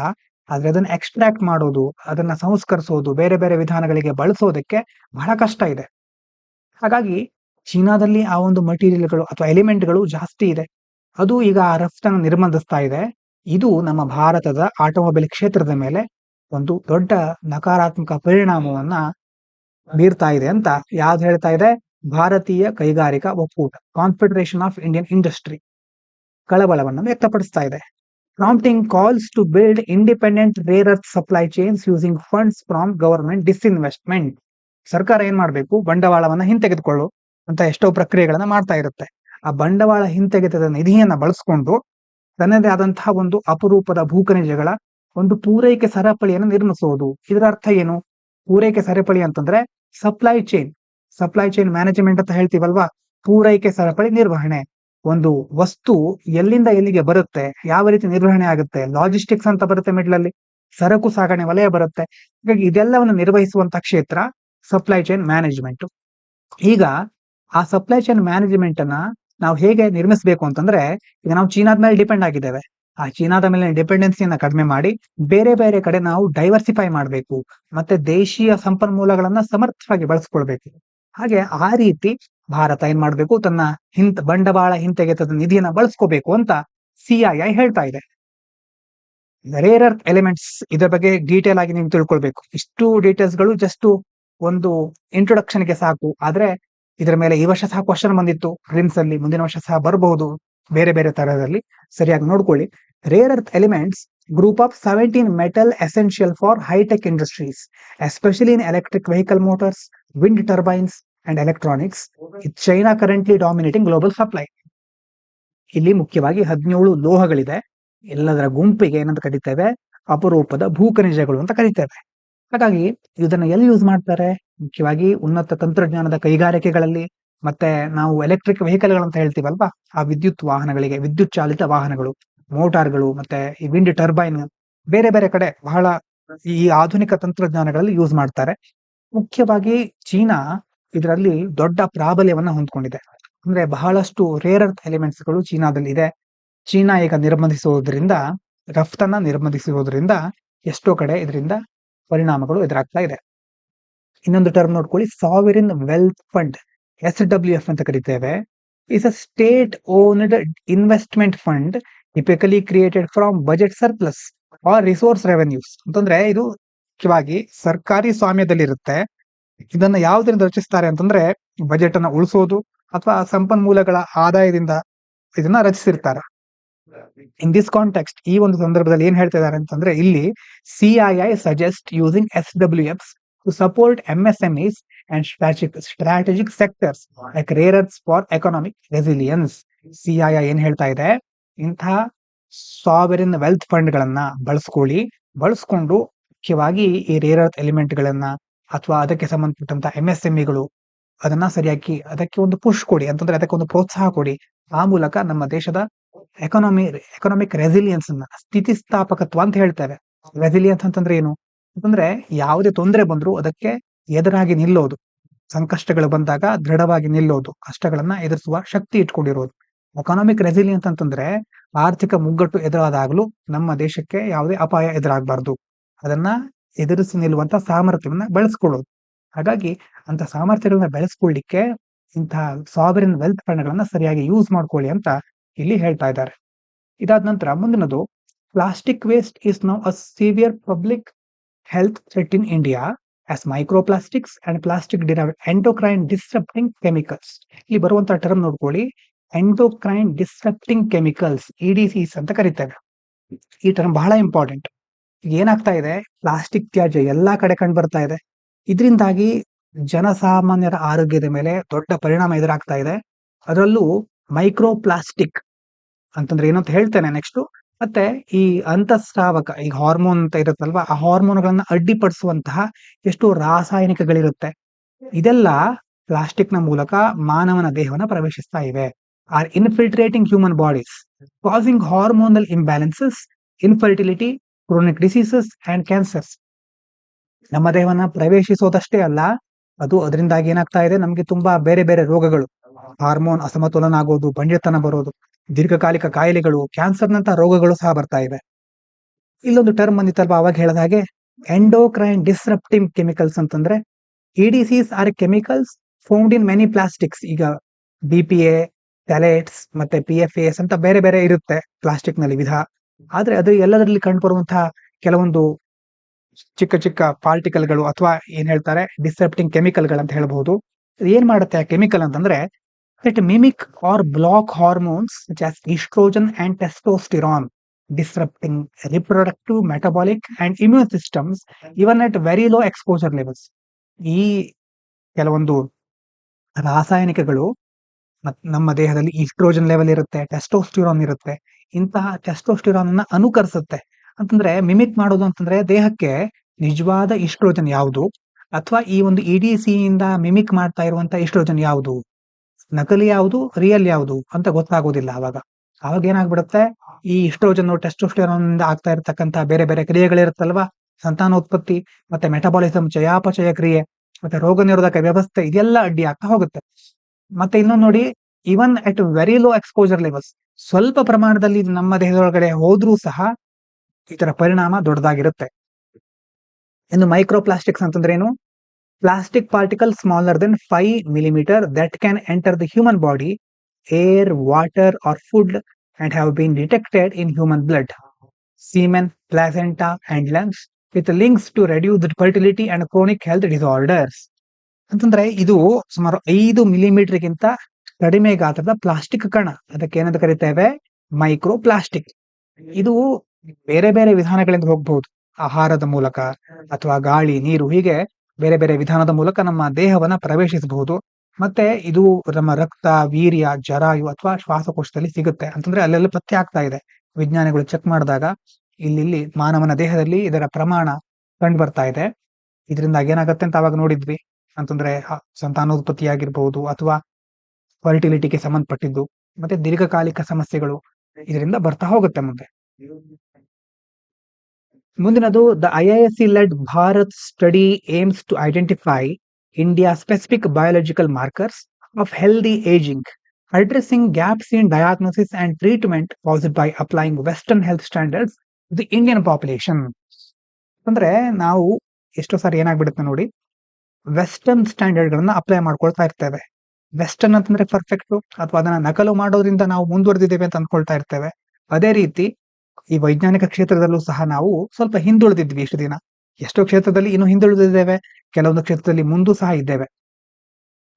ಆದ್ರೆ ಅದನ್ನ ಎಕ್ಸ್ಟ್ರಾಕ್ಟ್ ಮಾಡೋದು, ಅದನ್ನ ಸಂಸ್ಕರಿಸೋದು, ಬೇರೆ ಬೇರೆ ವಿಧಾನಗಳಿಗೆ ಬಳಸೋದಕ್ಕೆ ಬಹಳ ಕಷ್ಟ ಇದೆ. ಹಾಗಾಗಿ ಚೀನಾದಲ್ಲಿ ಆ ಒಂದು ಮಟೀರಿಯಲ್ಗಳು ಅಥವಾ ಎಲಿಮೆಂಟ್ಗಳು ಜಾಸ್ತಿ ಇದೆ. ಅದು ಈಗ ಆ ರಫ್ತನ್ನು ನಿರ್ಬಂಧಿಸ್ತಾ ಇದೆ. ಇದು ನಮ್ಮ ಭಾರತದ ಆಟೋಮೊಬೈಲ್ ಕ್ಷೇತ್ರದ ಮೇಲೆ ಒಂದು ದೊಡ್ಡ ನಕಾರಾತ್ಮಕ ಪರಿಣಾಮವನ್ನ ಬೀರ್ತಾ ಇದೆ ಅಂತ ಯಾವ್ದು ಹೇಳ್ತಾ ಇದೆ? ಭಾರತೀಯ ಕೈಗಾರಿಕಾ ಒಕ್ಕೂಟ ಕಾನ್ಫೆಡರೇಷನ್ ಆಫ್ ಇಂಡಿಯನ್ ಇಂಡಸ್ಟ್ರಿ ಕಳವಳವನ್ನು ವ್ಯಕ್ತಪಡಿಸ್ತಾ ಇದೆ. Prompting calls to build independent rare earth supply chains using funds from government disinvestment. ಸರ್ಕಾರ ಏನ್ ಮಾಡಬೇಕು, ಬಂಡವಾಳವನ್ನ ಹಿಂತೆಗೆದುಕೊಳ್ಳು ಅಂತ ಎಷ್ಟೋ ಪ್ರಕ್ರಿಯೆಗಳನ್ನ ಮಾಡ್ತಾ ಇರುತ್ತೆ. ಆ ಬಂಡವಾಳ ಹಿಂತೆಗೆತದ ನಿಧಿಯನ್ನ ಬಳಸ್ಕೊಂಡು ತನ್ನದೇ ಆದಂತಹ ಒಂದು ಅಪರೂಪದ ಭೂಖನಿಜಗಳ ಒಂದು ಪೂರೈಕೆ ಸರಪಳಿಯನ್ನು ನಿರ್ಮಿಸುವುದು. ಇದರ ಅರ್ಥ ಏನು? ಪೂರೈಕೆ ಸರಪಳಿ ಅಂತಂದ್ರೆ ಸಪ್ಲೈ ಚೈನ್ ಮ್ಯಾನೇಜ್ಮೆಂಟ್ ಅಂತ ಹೇಳ್ತೀವಲ್ವಾ. ಪೂರೈಕೆ ಸರಪಳಿ ನಿರ್ವಹಣೆ, ಒಂದು ವಸ್ತು ಎಲ್ಲಿಂದ ಎಲ್ಲಿಗೆ ಬರುತ್ತೆ, ಯಾವ ರೀತಿ ನಿರ್ವಹಣೆ ಆಗುತ್ತೆ, ಲಾಜಿಸ್ಟಿಕ್ಸ್ ಅಂತ ಬರುತ್ತೆ, ಮಿಡ್ಲಲ್ಲಿ ಸರಕು ಸಾಗಣೆ ವಲಯ ಬರುತ್ತೆ. ಹೀಗಾಗಿ ಇದೆಲ್ಲವನ್ನು ನಿರ್ವಹಿಸುವಂತ ಕ್ಷೇತ್ರ ಸಪ್ಲೈ ಚೈನ್ ಮ್ಯಾನೇಜ್ಮೆಂಟ್. ಈಗ ಆ ಸಪ್ಲೈ ಚೈನ್ ಮ್ಯಾನೇಜ್ಮೆಂಟ್ ಅನ್ನ ನಾವು ಹೇಗೆ ನಿರ್ಮಿಸಬೇಕು ಅಂತಂದ್ರೆ, ಈಗ ನಾವು ಚೀನಾದ ಮೇಲೆ ಡಿಪೆಂಡ್ ಆಗಿದ್ದೇವೆ. ಆ ಚೀನಾದ ಮೇಲೆ ಡಿಪೆಂಡೆನ್ಸಿಯನ್ನ ಕಡಿಮೆ ಮಾಡಿ ಬೇರೆ ಬೇರೆ ಕಡೆ ನಾವು ಡೈವರ್ಸಿಫೈ ಮಾಡಬೇಕು, ಮತ್ತೆ ದೇಶೀಯ ಸಂಪನ್ಮೂಲಗಳನ್ನ ಸಮರ್ಥವಾಗಿ ಬಳಸ್ಕೊಳ್ಬೇಕು. ಹಾಗೆ ಆ ರೀತಿ ಭಾರತ ಏನ್ ಮಾಡ್ಬೇಕು, ತನ್ನ ಬಂಡವಾಳ ಹಿಂತೆಗೆತದ ನಿಧಿಯನ್ನ ಬಳಸ್ಕೋಬೇಕು ಅಂತ CII ಹೇಳ್ತಾ ಇದೆ. ರೇರ್ ಅರ್ತ್ ಎಲಿಮೆಂಟ್ಸ್ ಇದರ ಬಗ್ಗೆ ಡೀಟೇಲ್ ಆಗಿ ನೀವು ತಿಳ್ಕೊಳ್ಬೇಕು. ಇಷ್ಟು ಡೀಟೇಲ್ಸ್ ಗಳು ಜಸ್ಟ್ ಒಂದು ಇಂಟ್ರೊಡಕ್ಷನ್ ಗೆ ಸಾಕು. ಆದ್ರೆ ಇದರ ಮೇಲೆ ಈ ವರ್ಷ ಸಹ ಕ್ವಶನ್ ಬಂದಿತ್ತು ಪ್ರಿಲಿಮ್ಸ್ ಅಲ್ಲಿ, ಮುಂದಿನ ವರ್ಷ ಸಹ ಬರಬಹುದು ಬೇರೆ ಬೇರೆ ತರದಲ್ಲಿ. ಸರಿಯಾಗಿ ನೋಡ್ಕೊಳ್ಳಿ. Rare earth elements group of 17 metal essential for high-tech industries, especially in electric vehicle motors, wind turbines, and electronics, with China currently dominating global supply. ಇಲ್ಲಿ ಮುಖ್ಯವಾಗಿ 17 ಲೋಹಗಳಿದೆ. ಎಲ್ಲದರ ಗುಂಪಿಗೆ ಏನಂತ ಕರೀತೇವೆ, ಅಪರೂಪದ ಭೂಖನಿಜಗಳು ಅಂತ ಕರೀತೇವೆ. ಹಾಗಾಗಿ ಇದನ್ನ ಎಲ್ಲಿ ಯೂಸ್ ಮಾಡ್ತಾರೆ? ಮುಖ್ಯವಾಗಿ ಉನ್ನತ ತಂತ್ರಜ್ಞಾನದ ಕೈಗಾರಿಕೆಗಳಲ್ಲಿ, ಮತ್ತೆ ನಾವು ಎಲೆಕ್ಟ್ರಿಕ್ ವೆಹಿಕಲ್ ಅಂತ ಹೇಳ್ತೀವಲ್ವಾ, ಆ ವಿದ್ಯುತ್ ವಾಹನಗಳಿಗೆ, ವಿದ್ಯುತ್ ಚಾಲಿತ ವಾಹನಗಳು, ಮೋಟಾರ್ಗಳು, ಮತ್ತೆ ಈ ವಿಂಡ್ ಟರ್ಬೈನ್, ಬೇರೆ ಬೇರೆ ಕಡೆ ಬಹಳ ಈ ಆಧುನಿಕ ತಂತ್ರಜ್ಞಾನಗಳಲ್ಲಿ ಯೂಸ್ ಮಾಡ್ತಾರೆ. ಮುಖ್ಯವಾಗಿ ಚೀನಾ ಇದರಲ್ಲಿ ದೊಡ್ಡ ಪ್ರಾಬಲ್ಯವನ್ನ ಹೊಂದ್ಕೊಂಡಿದೆ. ಅಂದ್ರೆ ಬಹಳಷ್ಟು ರೇರ್ ಅರ್ತ್ ಎಲಿಮೆಂಟ್ಸ್ ಗಳು ಚೀನಾದಲ್ಲಿ ಇದೆ. ಚೀನಾ ಈಗ ರಫ್ತನ್ನ ನಿರ್ಬಂಧಿಸುವುದರಿಂದ ಎಷ್ಟೋ ಕಡೆ ಇದರಿಂದ ಪರಿಣಾಮಗಳು ಎದುರಾಗ್ತಾ ಇದೆ. ಇನ್ನೊಂದು ಟರ್ಮ್ ನೋಡ್ಕೊಳ್ಳಿ, ಸಾವರಿನ್ ವೆಲ್ತ್ ಫಂಡ್, SWF ಅಂತ ಕರಿತೇವೆ. Is a state owned investment fund typically created from budget surplus or resource revenues. ಅಂತಂದ್ರೆ ಇದು ಮುಖ್ಯವಾಗಿ ಸರ್ಕಾರಿ ಸ್ವಾಮ್ಯದಲ್ಲಿರುತ್ತೆ. ಇದನ್ನ ಯಾವುದರಿಂದ ರಚಿಸ್ತಾರೆ ಅಂತಂದ್ರೆ, ಬಜೆಟ್ ಅನ್ನ ಉಳಿಸೋದು ಅಥವಾ ಸಂಪನ್ಮೂಲಗಳ ಆದಾಯದಿಂದ ಇದನ್ನ ರಚಿಸಿರ್ತಾರೆ. ಇನ್ ದಿಸ್ ಕಾಂಟೆಕ್ಸ್ಟ್, ಈ ಒಂದು ಸಂದರ್ಭದಲ್ಲಿ ಏನ್ ಹೇಳ್ತಾ ಇದ್ದಾರೆ ಅಂತಂದ್ರೆ, ಇಲ್ಲಿ CII suggest using SWFs to support MSMEs and strategic sectors like rare earths for economic resilience. CII ಏನ್ ಹೇಳ್ತಾ ಇದೆ, ಇಂತಹ ಸಾವರಿನ್ ವೆಲ್ತ್ ಫಂಡ್ ಗಳನ್ನ ಬಳಸ್ಕೊಂಡು ಮುಖ್ಯವಾಗಿ ಈ ರೇರ್ ಅರ್ತ್ ಎಲಿಮೆಂಟ್ ಗಳನ್ನ ಅಥವಾ ಅದಕ್ಕೆ ಸಂಬಂಧಪಟ್ಟಂತ MSMEಗಳು ಅದನ್ನ ಸರಿಯಾಗಿ ಅದಕ್ಕೆ ಒಂದು ಪುಷ್ ಕೊಡಿ, ಅಂತಂದ್ರೆ ಅದಕ್ಕೆ ಒಂದು ಪ್ರೋತ್ಸಾಹ ಕೊಡಿ. ಆ ಮೂಲಕ ನಮ್ಮ ದೇಶದ ಎಕನಾಮಿಕ್ ರೆಸಿಲಿಯನ್ಸ್ ಅನ್ನ, ಸ್ಥಿತಿಸ್ಥಾಪಕತ್ವ ಅಂತ ಹೇಳ್ತೇವೆ. ರೆಸಿಲಿಯನ್ಸ್ ಅಂತಂದ್ರೆ ಏನು ಅಂತಂದ್ರೆ, ಯಾವುದೇ ತೊಂದರೆ ಬಂದ್ರು ಅದಕ್ಕೆ ಎದುರಾಗಿ ನಿಲ್ಲೋದು, ಸಂಕಷ್ಟಗಳು ಬಂದಾಗ ದೃಢವಾಗಿ ನಿಲ್ಲೋದು, ಕಷ್ಟಗಳನ್ನ ಎದುರಿಸುವ ಶಕ್ತಿ ಇಟ್ಕೊಂಡಿರೋದು. ಎಕನಾಮಿಕ್ ರೆಸಿಲಿಯನ್ಸ್ ಅಂತಂದ್ರೆ, ಆರ್ಥಿಕ ಮುಗ್ಗಟ್ಟು ಎದುರಾದಾಗಲೂ ನಮ್ಮ ದೇಶಕ್ಕೆ ಯಾವುದೇ ಅಪಾಯ ಎದುರಾಗಬಾರ್ದು, ಅದನ್ನ ಎದುರಿಸಿ ನಿಲ್ಲುವಂತ ಸಾಮರ್ಥ್ಯವನ್ನ ಬೆಳೆಸ್ಕೊಳ್ಳೋದು. ಹಾಗಾಗಿ ಅಂತ ಸಾಮರ್ಥ್ಯಗಳನ್ನ ಬೆಳೆಸ್ಕೊಳ್ಳಿಕ್ಕೆ ಇಂತಹ ಸಾವರಿನ್ ವೆಲ್ತ್ ಫಂಡ್ಗಳನ್ನ ಸರಿಯಾಗಿ ಯೂಸ್ ಮಾಡ್ಕೊಳ್ಳಿ ಅಂತ ಇಲ್ಲಿ ಹೇಳ್ತಾ ಇದ್ದಾರೆ. ಇದಾದ ನಂತರ ಮುಂದಿನದು, plastic waste is now a severe public health threat in India as microplastics and plastic derived endocrine disrupting chemicals. ಇಲ್ಲಿ ಬರುವಂತಹ ಟರ್ಮ್ ನೋಡ್ಕೊಳ್ಳಿ, ಎಂಡೋಕ್ರೈನ್ ಡಿಸ್ರಪ್ಟಿಂಗ್ ಕೆಮಿಕಲ್ಸ್, EDCs ಅಂತ ಕರೀತೇವೆ. ಈ ಟರ್ಮ್ ಬಹಳ ಇಂಪಾರ್ಟೆಂಟ್. ಈಗ ಏನಾಗ್ತಾ ಇದೆ, ಪ್ಲಾಸ್ಟಿಕ್ ತ್ಯಾಜ್ಯ ಎಲ್ಲಾ ಕಡೆ ಕಂಡು ಬರ್ತಾ ಇದೆ. ಇದರಿಂದಾಗಿ ಜನಸಾಮಾನ್ಯರ ಆರೋಗ್ಯದ ಮೇಲೆ ದೊಡ್ಡ ಪರಿಣಾಮ ಎದುರಾಗ್ತಾ ಇದೆ. ಅದರಲ್ಲೂ ಮೈಕ್ರೋಪ್ಲಾಸ್ಟಿಕ್ ಅಂತಂದ್ರೆ ಏನಂತ ಹೇಳ್ತೇನೆ ನೆಕ್ಸ್ಟ್. ಮತ್ತೆ ಈ ಅಂತಃಸ್ರಾವಕ, ಈಗ ಹಾರ್ಮೋನ್ ಅಂತ ಇರುತ್ತಲ್ವಾ, ಆ ಹಾರ್ಮೋನ್ಗಳನ್ನ ಅಡ್ಡಿಪಡಿಸುವಂತಹ ಎಷ್ಟು ರಾಸಾಯನಿಕಗಳಿರುತ್ತೆ, ಇದೆಲ್ಲ ಪ್ಲಾಸ್ಟಿಕ್ ನ ಮೂಲಕ ಮಾನವನ ದೇಹವನ್ನ ಪ್ರವೇಶಿಸ್ತಾ ಇವೆ. Are infiltrating human bodies, causing hormonal imbalances, infertility, chronic diseases and cancers. ನಮ್ಮ ದೇಹವನ್ನ ಪ್ರವೇಶಿಸೋದಷ್ಟೇ ಅಲ್ಲ, ಅದು ಅದರಿಂದಾಗಿ ಏನಾಗ್ತಾ ಇದೆ, ನಮ್ಗೆ ತುಂಬಾ ಬೇರೆ ಬೇರೆ ರೋಗಗಳು, ಹಾರ್ಮೋನ್ ಅಸಮತೋಲನ ಆಗೋದು, ಬಂಜೆತನ ಬರೋದು, ದೀರ್ಘಕಾಲಿಕ ಕಾಯಿಲೆಗಳು, ಕ್ಯಾನ್ಸರ್ನಂತಹ ರೋಗಗಳು ಸಹ ಬರ್ತಾ ಇವೆ. ಇಲ್ಲೊಂದು ಟರ್ಮ್ ಬಂದಿತ್ತಲ್ವಾ ಅವಾಗ ಹೇಳಿದ ಹಾಗೆ, ಎಂಡೋಕ್ರೈನ್ ಡಿಸ್ರಪ್ಟಿಂಗ್ ಕೆಮಿಕಲ್ಸ್ ಅಂತಂದ್ರೆ, EDCs are chemicals found in many plastics. ಈಗ BPA, ಟ್ಯಾಲೇಟ್ಸ್ ಮತ್ತೆ PFAS ಅಂತ ಬೇರೆ ಬೇರೆ ಇರುತ್ತೆ ಪ್ಲಾಸ್ಟಿಕ್ ನಲ್ಲಿ ವಿಧ. ಆದ್ರೆ ಅದು ಎಲ್ಲದರಲ್ಲಿ ಕಂಡು ಬರುವಂತಹ ಕೆಲವೊಂದು ಚಿಕ್ಕ ಚಿಕ್ಕ ಪಾರ್ಟಿಕಲ್ಗಳು ಅಥವಾ ಏನ್ ಹೇಳ್ತಾರೆ ಡಿಸ್ರಪ್ಟಿಂಗ್ ಕೆಮಿಕಲ್ಗಳಂತ ಹೇಳ್ಬಹುದು. ಏನ್ ಮಾಡುತ್ತೆ ಕೆಮಿಕಲ್ ಅಂತಂದ್ರೆ that mimic or block hormones such as estrogen and testosterone, disrupting reproductive, metabolic, and immune systems even at very low exposure levels. ಈ ಕೆಲವೊಂದು ರಾಸಾಯನಿಕಗಳು ನಮ್ಮ ದೇಹದಲ್ಲಿ ಈಸ್ಟ್ರೋಜನ್ ಲೆವೆಲ್ ಇರುತ್ತೆ, ಟೆಸ್ಟೋಸ್ಟಿರಾನ್ ಇರುತ್ತೆ. ಇಂತಹ ಟೆಸ್ಟೋಸ್ಟಿರಾನ್ ಅನ್ನ ಅನುಕರಿಸುತ್ತೆ. ಅಂತಂದ್ರೆ ಮಿಮಿಕ್ ಮಾಡೋದು ಅಂತಂದ್ರೆ ದೇಹಕ್ಕೆ ನಿಜವಾದ ಈಸ್ಟ್ರೋಜನ್ ಯಾವುದು ಅಥವಾ ಈ ಒಂದು ಇಡಿಸಿ ಇಂದ ಮಿಮಿಕ್ ಮಾಡ್ತಾ ಇರುವಂತ ಈಸ್ಟ್ರೋಜನ್ ಯಾವುದು, ನಕಲಿ ಯಾವುದು ರಿಯಲ್ ಯಾವುದು ಅಂತ ಗೊತ್ತಾಗೋದಿಲ್ಲ. ಅವಾಗ ಏನಾಗ್ಬಿಡುತ್ತೆ, ಈ ಈಸ್ಟ್ರೋಜನ್ ಟೆಸ್ಟೋಸ್ಟೆರಾನ್ ಇಂದ ಆಗ್ತಾ ಇರತಕ್ಕಂತ ಬೇರೆ ಬೇರೆ ಕ್ರಿಯೆಗಳಿರುತ್ತಲ್ವಾ, ಸಂತಾನೋತ್ಪತ್ತಿ ಮತ್ತೆ ಮೆಟಬಾಲಿಸಂ, ಚಯಾಪಚಯ ಕ್ರಿಯೆ ಮತ್ತೆ ರೋಗ ನಿರೋಧಕ ವ್ಯವಸ್ಥೆ, ಇದೆಲ್ಲ ಅಡ್ಡಿ ಆಗ್ತಾ ಹೋಗುತ್ತೆ. ಮತ್ತೆ ಇನ್ನೊಂದು ನೋಡಿ, even at very low exposure levels, ಸ್ವಲ್ಪ ಪ್ರಮಾಣದಲ್ಲಿ ನಮ್ಮ ದೇಹದೊಳಗಡೆ ಹೋದ್ರೂ ಸಹ ಇದರ ಪರಿಣಾಮ ದೊಡ್ಡದಾಗಿರುತ್ತೆ. ಇನ್ನು ಮೈಕ್ರೋಪ್ಲಾಸ್ಟಿಕ್ಸ್ ಅಂತಂದ್ರೆ ಏನು? Plastic particles smaller than 5 millimeter that can enter the human body, air, water, or food and have been detected in human blood, semen, placenta, and lungs with links to reduced fertility and chronic health disorders. ಅಂತಂದ್ರೆ ಇದು ಸುಮಾರು 5 ಮಿಲಿಮೀಟರ್ಗಿಂತ ಕಡಿಮೆ ಗಾತ್ರದ plastic ಕಣ, ಅದಕ್ಕೆ ಏನಂತ ಕರಿತೇವೆ? Micro plastic. ಇದು ಬೇರೆ ಬೇರೆ ವಿಧಾನಗಳಿಂದ ಹೋಗಬಹುದು. ಆಹಾರದ ಮೂಲಕ ಅಥವಾ ಗಾಳಿ, ನೀರು, ಹೀಗೆ ಬೇರೆ ಬೇರೆ ವಿಧಾನದ ಮೂಲಕ ನಮ್ಮ ದೇಹವನ್ನ ಪ್ರವೇಶಿಸಬಹುದು. ಮತ್ತೆ ಇದು ನಮ್ಮ ರಕ್ತ, ವೀರ್ಯ, ಜರಾಯು ಅಥವಾ ಶ್ವಾಸಕೋಶದಲ್ಲಿ ಸಿಗುತ್ತೆ. ಅಂತಂದ್ರೆ ಅಲ್ಲೆಲ್ಲ ಪತ್ತೆ ಆಗ್ತಾ ಇದೆ. ವಿಜ್ಞಾನಿಗಳು ಚೆಕ್ ಮಾಡಿದಾಗ ಇಲ್ಲಿ ಮಾನವನ ದೇಹದಲ್ಲಿ ಇದರ ಪ್ರಮಾಣ ಕಂಡು ಬರ್ತಾ ಇದೆ. ಇದರಿಂದ ಏನಾಗುತ್ತೆ ಅಂತ ಅವಾಗ ನೋಡಿದ್ವಿ. ಅಂತಂದ್ರೆ ಸಂತಾನೋತ್ಪತ್ತಿ ಆಗಿರ್ಬಹುದು ಅಥವಾ ಫರ್ಟಿಲಿಟಿಗೆ ಸಂಬಂಧಪಟ್ಟಿದ್ದು ಮತ್ತೆ ದೀರ್ಘಕಾಲಿಕ ಸಮಸ್ಯೆಗಳು ಇದರಿಂದ ಬರ್ತಾ ಹೋಗುತ್ತೆ ಮುಂದೆ. ಮುಂದಿನದು, the IISc led Bharat study aims to identify India specific biological markers of healthy ageing, addressing gaps in diagnosis and treatment caused by applying western health standards the Indian population. ಅಂದ್ರೆ ನಾವು ಎಷ್ಟೋ ಸಾರಿ ಏನಾಗ್ಬಿಡುತ್ತೆ ನೋಡಿ, ವೆಸ್ಟರ್ನ್ ಸ್ಟ್ಯಾಂಡರ್ಡ್ ಗಳನ್ನ apply ಮಾಡ್ಕೊಳ್ತಾ ಇರ್ತೇವೆ. Western ಅಂತಂದ್ರೆ perfect ಅಥವಾ ಅದನ್ನ ನಕಲು ಮಾಡೋದ್ರಿಂದ ನಾವು ಮುಂದುವರೆದಿದ್ದೇವೆ ಅಂತ ಅನ್ಕೊಳ್ತಾ ಇರ್ತೇವೆ. ಅದೇ ರೀತಿ ಈ ವೈಜ್ಞಾನಿಕ ಕ್ಷೇತ್ರದಲ್ಲೂ ಸಹ ನಾವು ಸ್ವಲ್ಪ ಹಿಂದುಳಿದಿದ್ವಿ ಇಷ್ಟು ದಿನ. ಎಷ್ಟೋ ಕ್ಷೇತ್ರದಲ್ಲಿ ಇನ್ನು ಹಿಂದುಳಿದಿದ್ದೇವೆ, ಕೆಲವೊಂದು ಕ್ಷೇತ್ರದಲ್ಲಿ ಮುಂದೂ ಸಹ ಇದ್ದೇವೆ.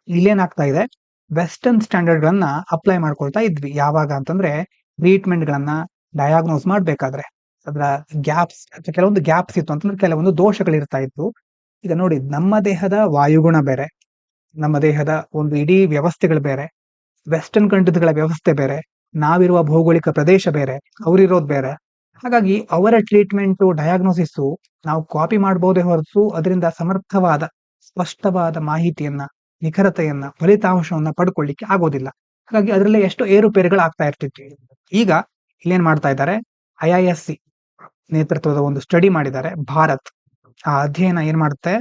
ಇಲ್ಲೇನಾಗ್ತಾ ಇದೆ, ವೆಸ್ಟರ್ನ್ ಸ್ಟ್ಯಾಂಡರ್ಡ್ ಗಳನ್ನ ಅಪ್ಲೈ ಮಾಡ್ಕೊಳ್ತಾ ಇದ್ವಿ. ಯಾವಾಗ ಅಂತಂದ್ರೆ ಟ್ರೀಟ್ಮೆಂಟ್ ಗಳನ್ನ ಡಯಾಗ್ನೋಸ್ ಮಾಡ್ಬೇಕಾದ್ರೆ ಅದರ ಗ್ಯಾಪ್ಸ್, ಕೆಲವೊಂದು ಗ್ಯಾಪ್ಸ್ ಇತ್ತು ಅಂತಂದ್ರೆ ಕೆಲವೊಂದು ದೋಷಗಳಿರ್ತಾ ಇತ್ತು. ಈಗ ನೋಡಿ, ನಮ್ಮ ದೇಹದ ವಾಯುಗುಣ ಬೇರೆ, ನಮ್ಮ ದೇಹದ ಒಂದು ಇಡೀ ವ್ಯವಸ್ಥೆಗಳು ಬೇರೆ, ವೆಸ್ಟರ್ನ್ ಕಂಟ್ರೀಸ್ಗಳ ವ್ಯವಸ್ಥೆ ಬೇರೆ, ನಾವಿರುವ ಭೌಗೋಳಿಕ ಪ್ರದೇಶ ಬೇರೆ, ಅವರಿರೋದು ಬೇರೆ. ಹಾಗಾಗಿ ಅವರ ಟ್ರೀಟ್ಮೆಂಟು, ಡಯಾಗ್ನೋಸಿಸ್ ನಾವು ಕಾಪಿ ಮಾಡಬಹುದೇ ಹೊರತು ಅದರಿಂದ ಸಮರ್ಥವಾದ, ಸ್ಪಷ್ಟವಾದ ಮಾಹಿತಿಯನ್ನ, ನಿಖರತೆಯನ್ನ, ಫಲಿತಾಂಶವನ್ನ ಪಡ್ಕೊಳ್ಳಿಕ್ಕೆ ಆಗೋದಿಲ್ಲ. ಹಾಗಾಗಿ ಅದರಲ್ಲೇ ಎಷ್ಟೋ ಏರುಪೇರುಗಳು ಆಗ್ತಾ ಇರ್ತಿತ್ತು. ಈಗ ಇಲ್ಲೇನ್ ಮಾಡ್ತಾ ಇದ್ದಾರೆ, ಐಐಎಸ್ಸಿ ನೇತೃತ್ವದ ಒಂದು ಸ್ಟಡಿ ಮಾಡಿದ್ದಾರೆ, ಭಾರತ್. ಆ ಅಧ್ಯಯನ ಏನ್ ಮಾಡುತ್ತೆ,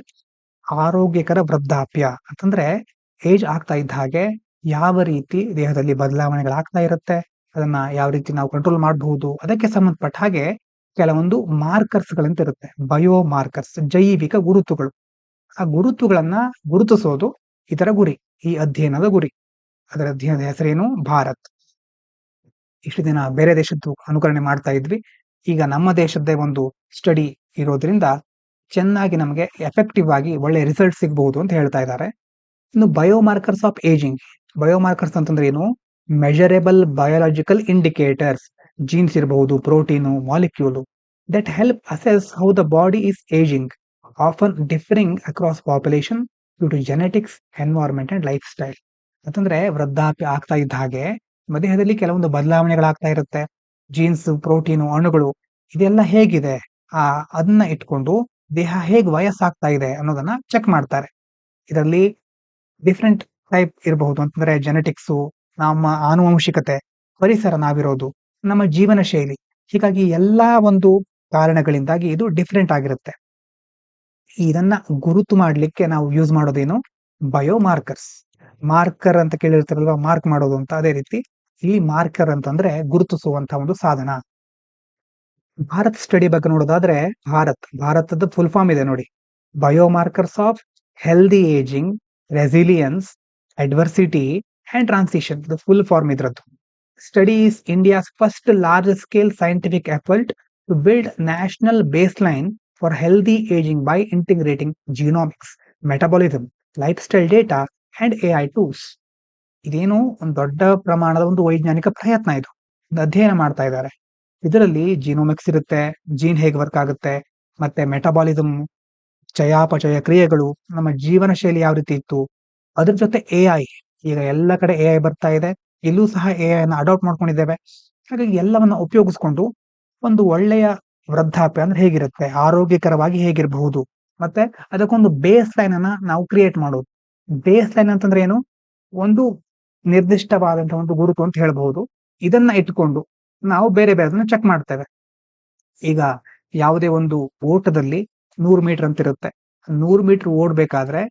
ಆರೋಗ್ಯಕರ ವೃದ್ಧಾಪ್ಯ ಅಂತಂದ್ರೆ ಏಜ್ ಆಗ್ತಾ ಇದ್ದ ಹಾಗೆ ಯಾವ ರೀತಿ ದೇಹದಲ್ಲಿ ಬದಲಾವಣೆಗಳಾಗ್ತಾ ಇರುತ್ತೆ, ಅದನ್ನ ಯಾವ ರೀತಿ ನಾವು ಕಂಟ್ರೋಲ್ ಮಾಡಬಹುದು, ಅದಕ್ಕೆ ಸಂಬಂಧಪಟ್ಟ ಹಾಗೆ ಕೆಲವೊಂದು ಮಾರ್ಕರ್ಸ್ ಗಳಂತ ಇರುತ್ತೆ, ಬಯೋ ಮಾರ್ಕರ್ಸ್, ಜೈವಿಕ ಗುರುತುಗಳು. ಆ ಗುರುತುಗಳನ್ನ ಗುರುತಿಸೋದು ಇದರ ಗುರಿ, ಈ ಅಧ್ಯಯನದ ಗುರಿ. ಅದರ ಅಧ್ಯಯನದ ಹೆಸರೇನು? ಭಾರತ್. ಇಷ್ಟು ದಿನ ಬೇರೆ ದೇಶದ್ದು ಅನುಕರಣೆ ಮಾಡ್ತಾ ಇದ್ವಿ, ಈಗ ನಮ್ಮ ದೇಶದ್ದೇ ಒಂದು ಸ್ಟಡಿ ಇರೋದ್ರಿಂದ ಚೆನ್ನಾಗಿ ನಮಗೆ ಎಫೆಕ್ಟಿವ್ ಆಗಿ ಒಳ್ಳೆ ರಿಸಲ್ಟ್ ಸಿಗಬಹುದು ಅಂತ ಹೇಳ್ತಾ ಇದ್ದಾರೆ. ಇನ್ನು ಬಯೋಮಾರ್ಕರ್ಸ್ ಆಫ್ ಏಜಿಂಗ್. ಬಯೋಮಾರ್ಕರ್ಸ್ ಅಂತಂದ್ರೆ ಏನು? ಮೆಜರೇಬಲ್ ಬಯೋಲಾಜಿಕಲ್ ಇಂಡಿಕೇಟರ್ಸ್, ಜೀನ್ಸ್ ಇರಬಹುದು, protein, molecule, that help assess how the body is ageing, often differing across population due to genetics, environment and lifestyle. ಅಂತಂದ್ರೆ ವೃದ್ಧಾಪ್ಯ ಆಗ್ತಾ ಇದ್ದ ಹಾಗೆ ನಮ್ಮ ದೇಹದಲ್ಲಿ ಕೆಲವೊಂದು ಬದಲಾವಣೆಗಳಾಗ್ತಾ ಇರುತ್ತೆ. ಜೀನ್ಸ್, ಪ್ರೋಟೀನು, ಅಣುಗಳು ಇದೆಲ್ಲ ಹೇಗಿದೆ, ಅದನ್ನ ಇಟ್ಕೊಂಡು ದೇಹ ಹೇಗೆ ವಯಸ್ಸಾಗ್ತಾ ಇದೆ ಅನ್ನೋದನ್ನ ಚೆಕ್ ಮಾಡ್ತಾರೆ. ಇದರಲ್ಲಿ ಡಿಫ್ರೆಂಟ್ ಟೈಪ್ ಇರಬಹುದು. ಅಂತಂದ್ರೆ ಜೆನೆಟಿಕ್ಸು, ನಮ್ಮ ಆನುವಂಶಿಕತೆ, ಪರಿಸರ, ನಾವಿರೋದು, ನಮ್ಮ ಜೀವನ ಶೈಲಿ, ಹೀಗಾಗಿ ಎಲ್ಲಾ ಒಂದು ಕಾರಣಗಳಿಂದಾಗಿ ಇದು ಡಿಫ್ರೆಂಟ್ ಆಗಿರುತ್ತೆ. ಇದನ್ನ ಗುರುತು ಮಾಡ್ಲಿಕ್ಕೆ ನಾವು ಯೂಸ್ ಮಾಡೋದೇನು? ಬಯೋಮಾರ್ಕರ್ಸ್. ಮಾರ್ಕರ್ ಅಂತ ಕೇಳಿರ್ತಾರಲ್ವಾ, ಮಾರ್ಕ್ ಮಾಡೋದು ಅಂತ, ಅದೇ ರೀತಿ ಇಲ್ಲಿ ಮಾರ್ಕರ್ ಅಂತಂದ್ರೆ ಗುರುತಿಸುವಂತ ಒಂದು ಸಾಧನ. ಭಾರತ್ ಸ್ಟಡಿ ಬಗ್ಗೆ ನೋಡೋದಾದ್ರೆ, ಭಾರತದ ಫುಲ್ ಫಾರ್ಮ್ ಇದೆ ನೋಡಿ, biomarkers of healthy ageing, resilience, adversity and transition. ಇದು ಫುಲ್ ಫಾರ್ಮ್ ಇದ್ರದ್ದು. Study is India's first large scale scientific effort to build national baseline for healthy ageing by integrating genomics, metabolism, lifestyle data and AI tools. ಇದೇನು ಒಂದು ದೊಡ್ಡ ಪ್ರಮಾಣದ ಒಂದು ವೈಜ್ಞಾನಿಕ ಪ್ರಯತ್ನ ಇದು. ಒಂದು ಅಧ್ಯಯನ ಮಾಡ್ತಾ ಇದ್ದಾರೆ. ಇದರಲ್ಲಿ ಜೀನೋಮಿಕ್ಸ್ ಇರುತ್ತೆ, ಜೀನ್ ಹೇಗೆ ವರ್ಕ್ ಆಗುತ್ತೆ, ಮತ್ತೆ ಮೆಟಬಾಲಿಸಮ್, ಚಯಾಪಚಯ ಕ್ರಿಯೆಗಳು, ನಮ್ಮ ಜೀವನ ಶೈಲಿ ಯಾವ ರೀತಿ ಇತ್ತು, ಅದ್ರ ಜೊತೆ AI. ಈಗ ಎಲ್ಲ ಕಡೆ AI ಬರ್ತಾ ಇದೆ, ಇಲ್ಲೂ ಸಹ AI ಅನ್ನ ಅಡಾಪ್ಟ್ ಮಾಡ್ಕೊಂಡಿದ್ದೇವೆ. ಹಾಗಾಗಿ ಎಲ್ಲವನ್ನ ಉಪಯೋಗಿಸ್ಕೊಂಡು ಒಂದು ಒಳ್ಳೆಯ ವೃದ್ಧಾಪ್ಯ ಅಂದ್ರೆ ಹೇಗಿರುತ್ತೆ, ಆರೋಗ್ಯಕರವಾಗಿ ಹೇಗಿರಬಹುದು, ಮತ್ತೆ ಅದಕ್ಕೊಂದು ಬೇಸ್ ಲೈನ್ ಅನ್ನ ನಾವು ಕ್ರಿಯೇಟ್ ಮಾಡೋದು. ಬೇಸ್ ಲೈನ್ ಅಂತಂದ್ರೆ ಏನು, ಒಂದು ನಿರ್ದಿಷ್ಟವಾದಂತಹ ಒಂದು ಗುರುತು ಅಂತ ಹೇಳ್ಬಹುದು. ಇದನ್ನ ಇಟ್ಕೊಂಡು ನಾವು ಬೇರೆ ಬೇರೆದನ್ನ ಚೆಕ್ ಮಾಡ್ತೇವೆ. ಈಗ ಯಾವುದೇ ಒಂದು ಓಟದಲ್ಲಿ 100 ಮೀಟರ್ ಅಂತ ಇರುತ್ತೆ. 100 ಮೀಟರ್ ಓಡ್ಬೇಕಾದ್ರೆ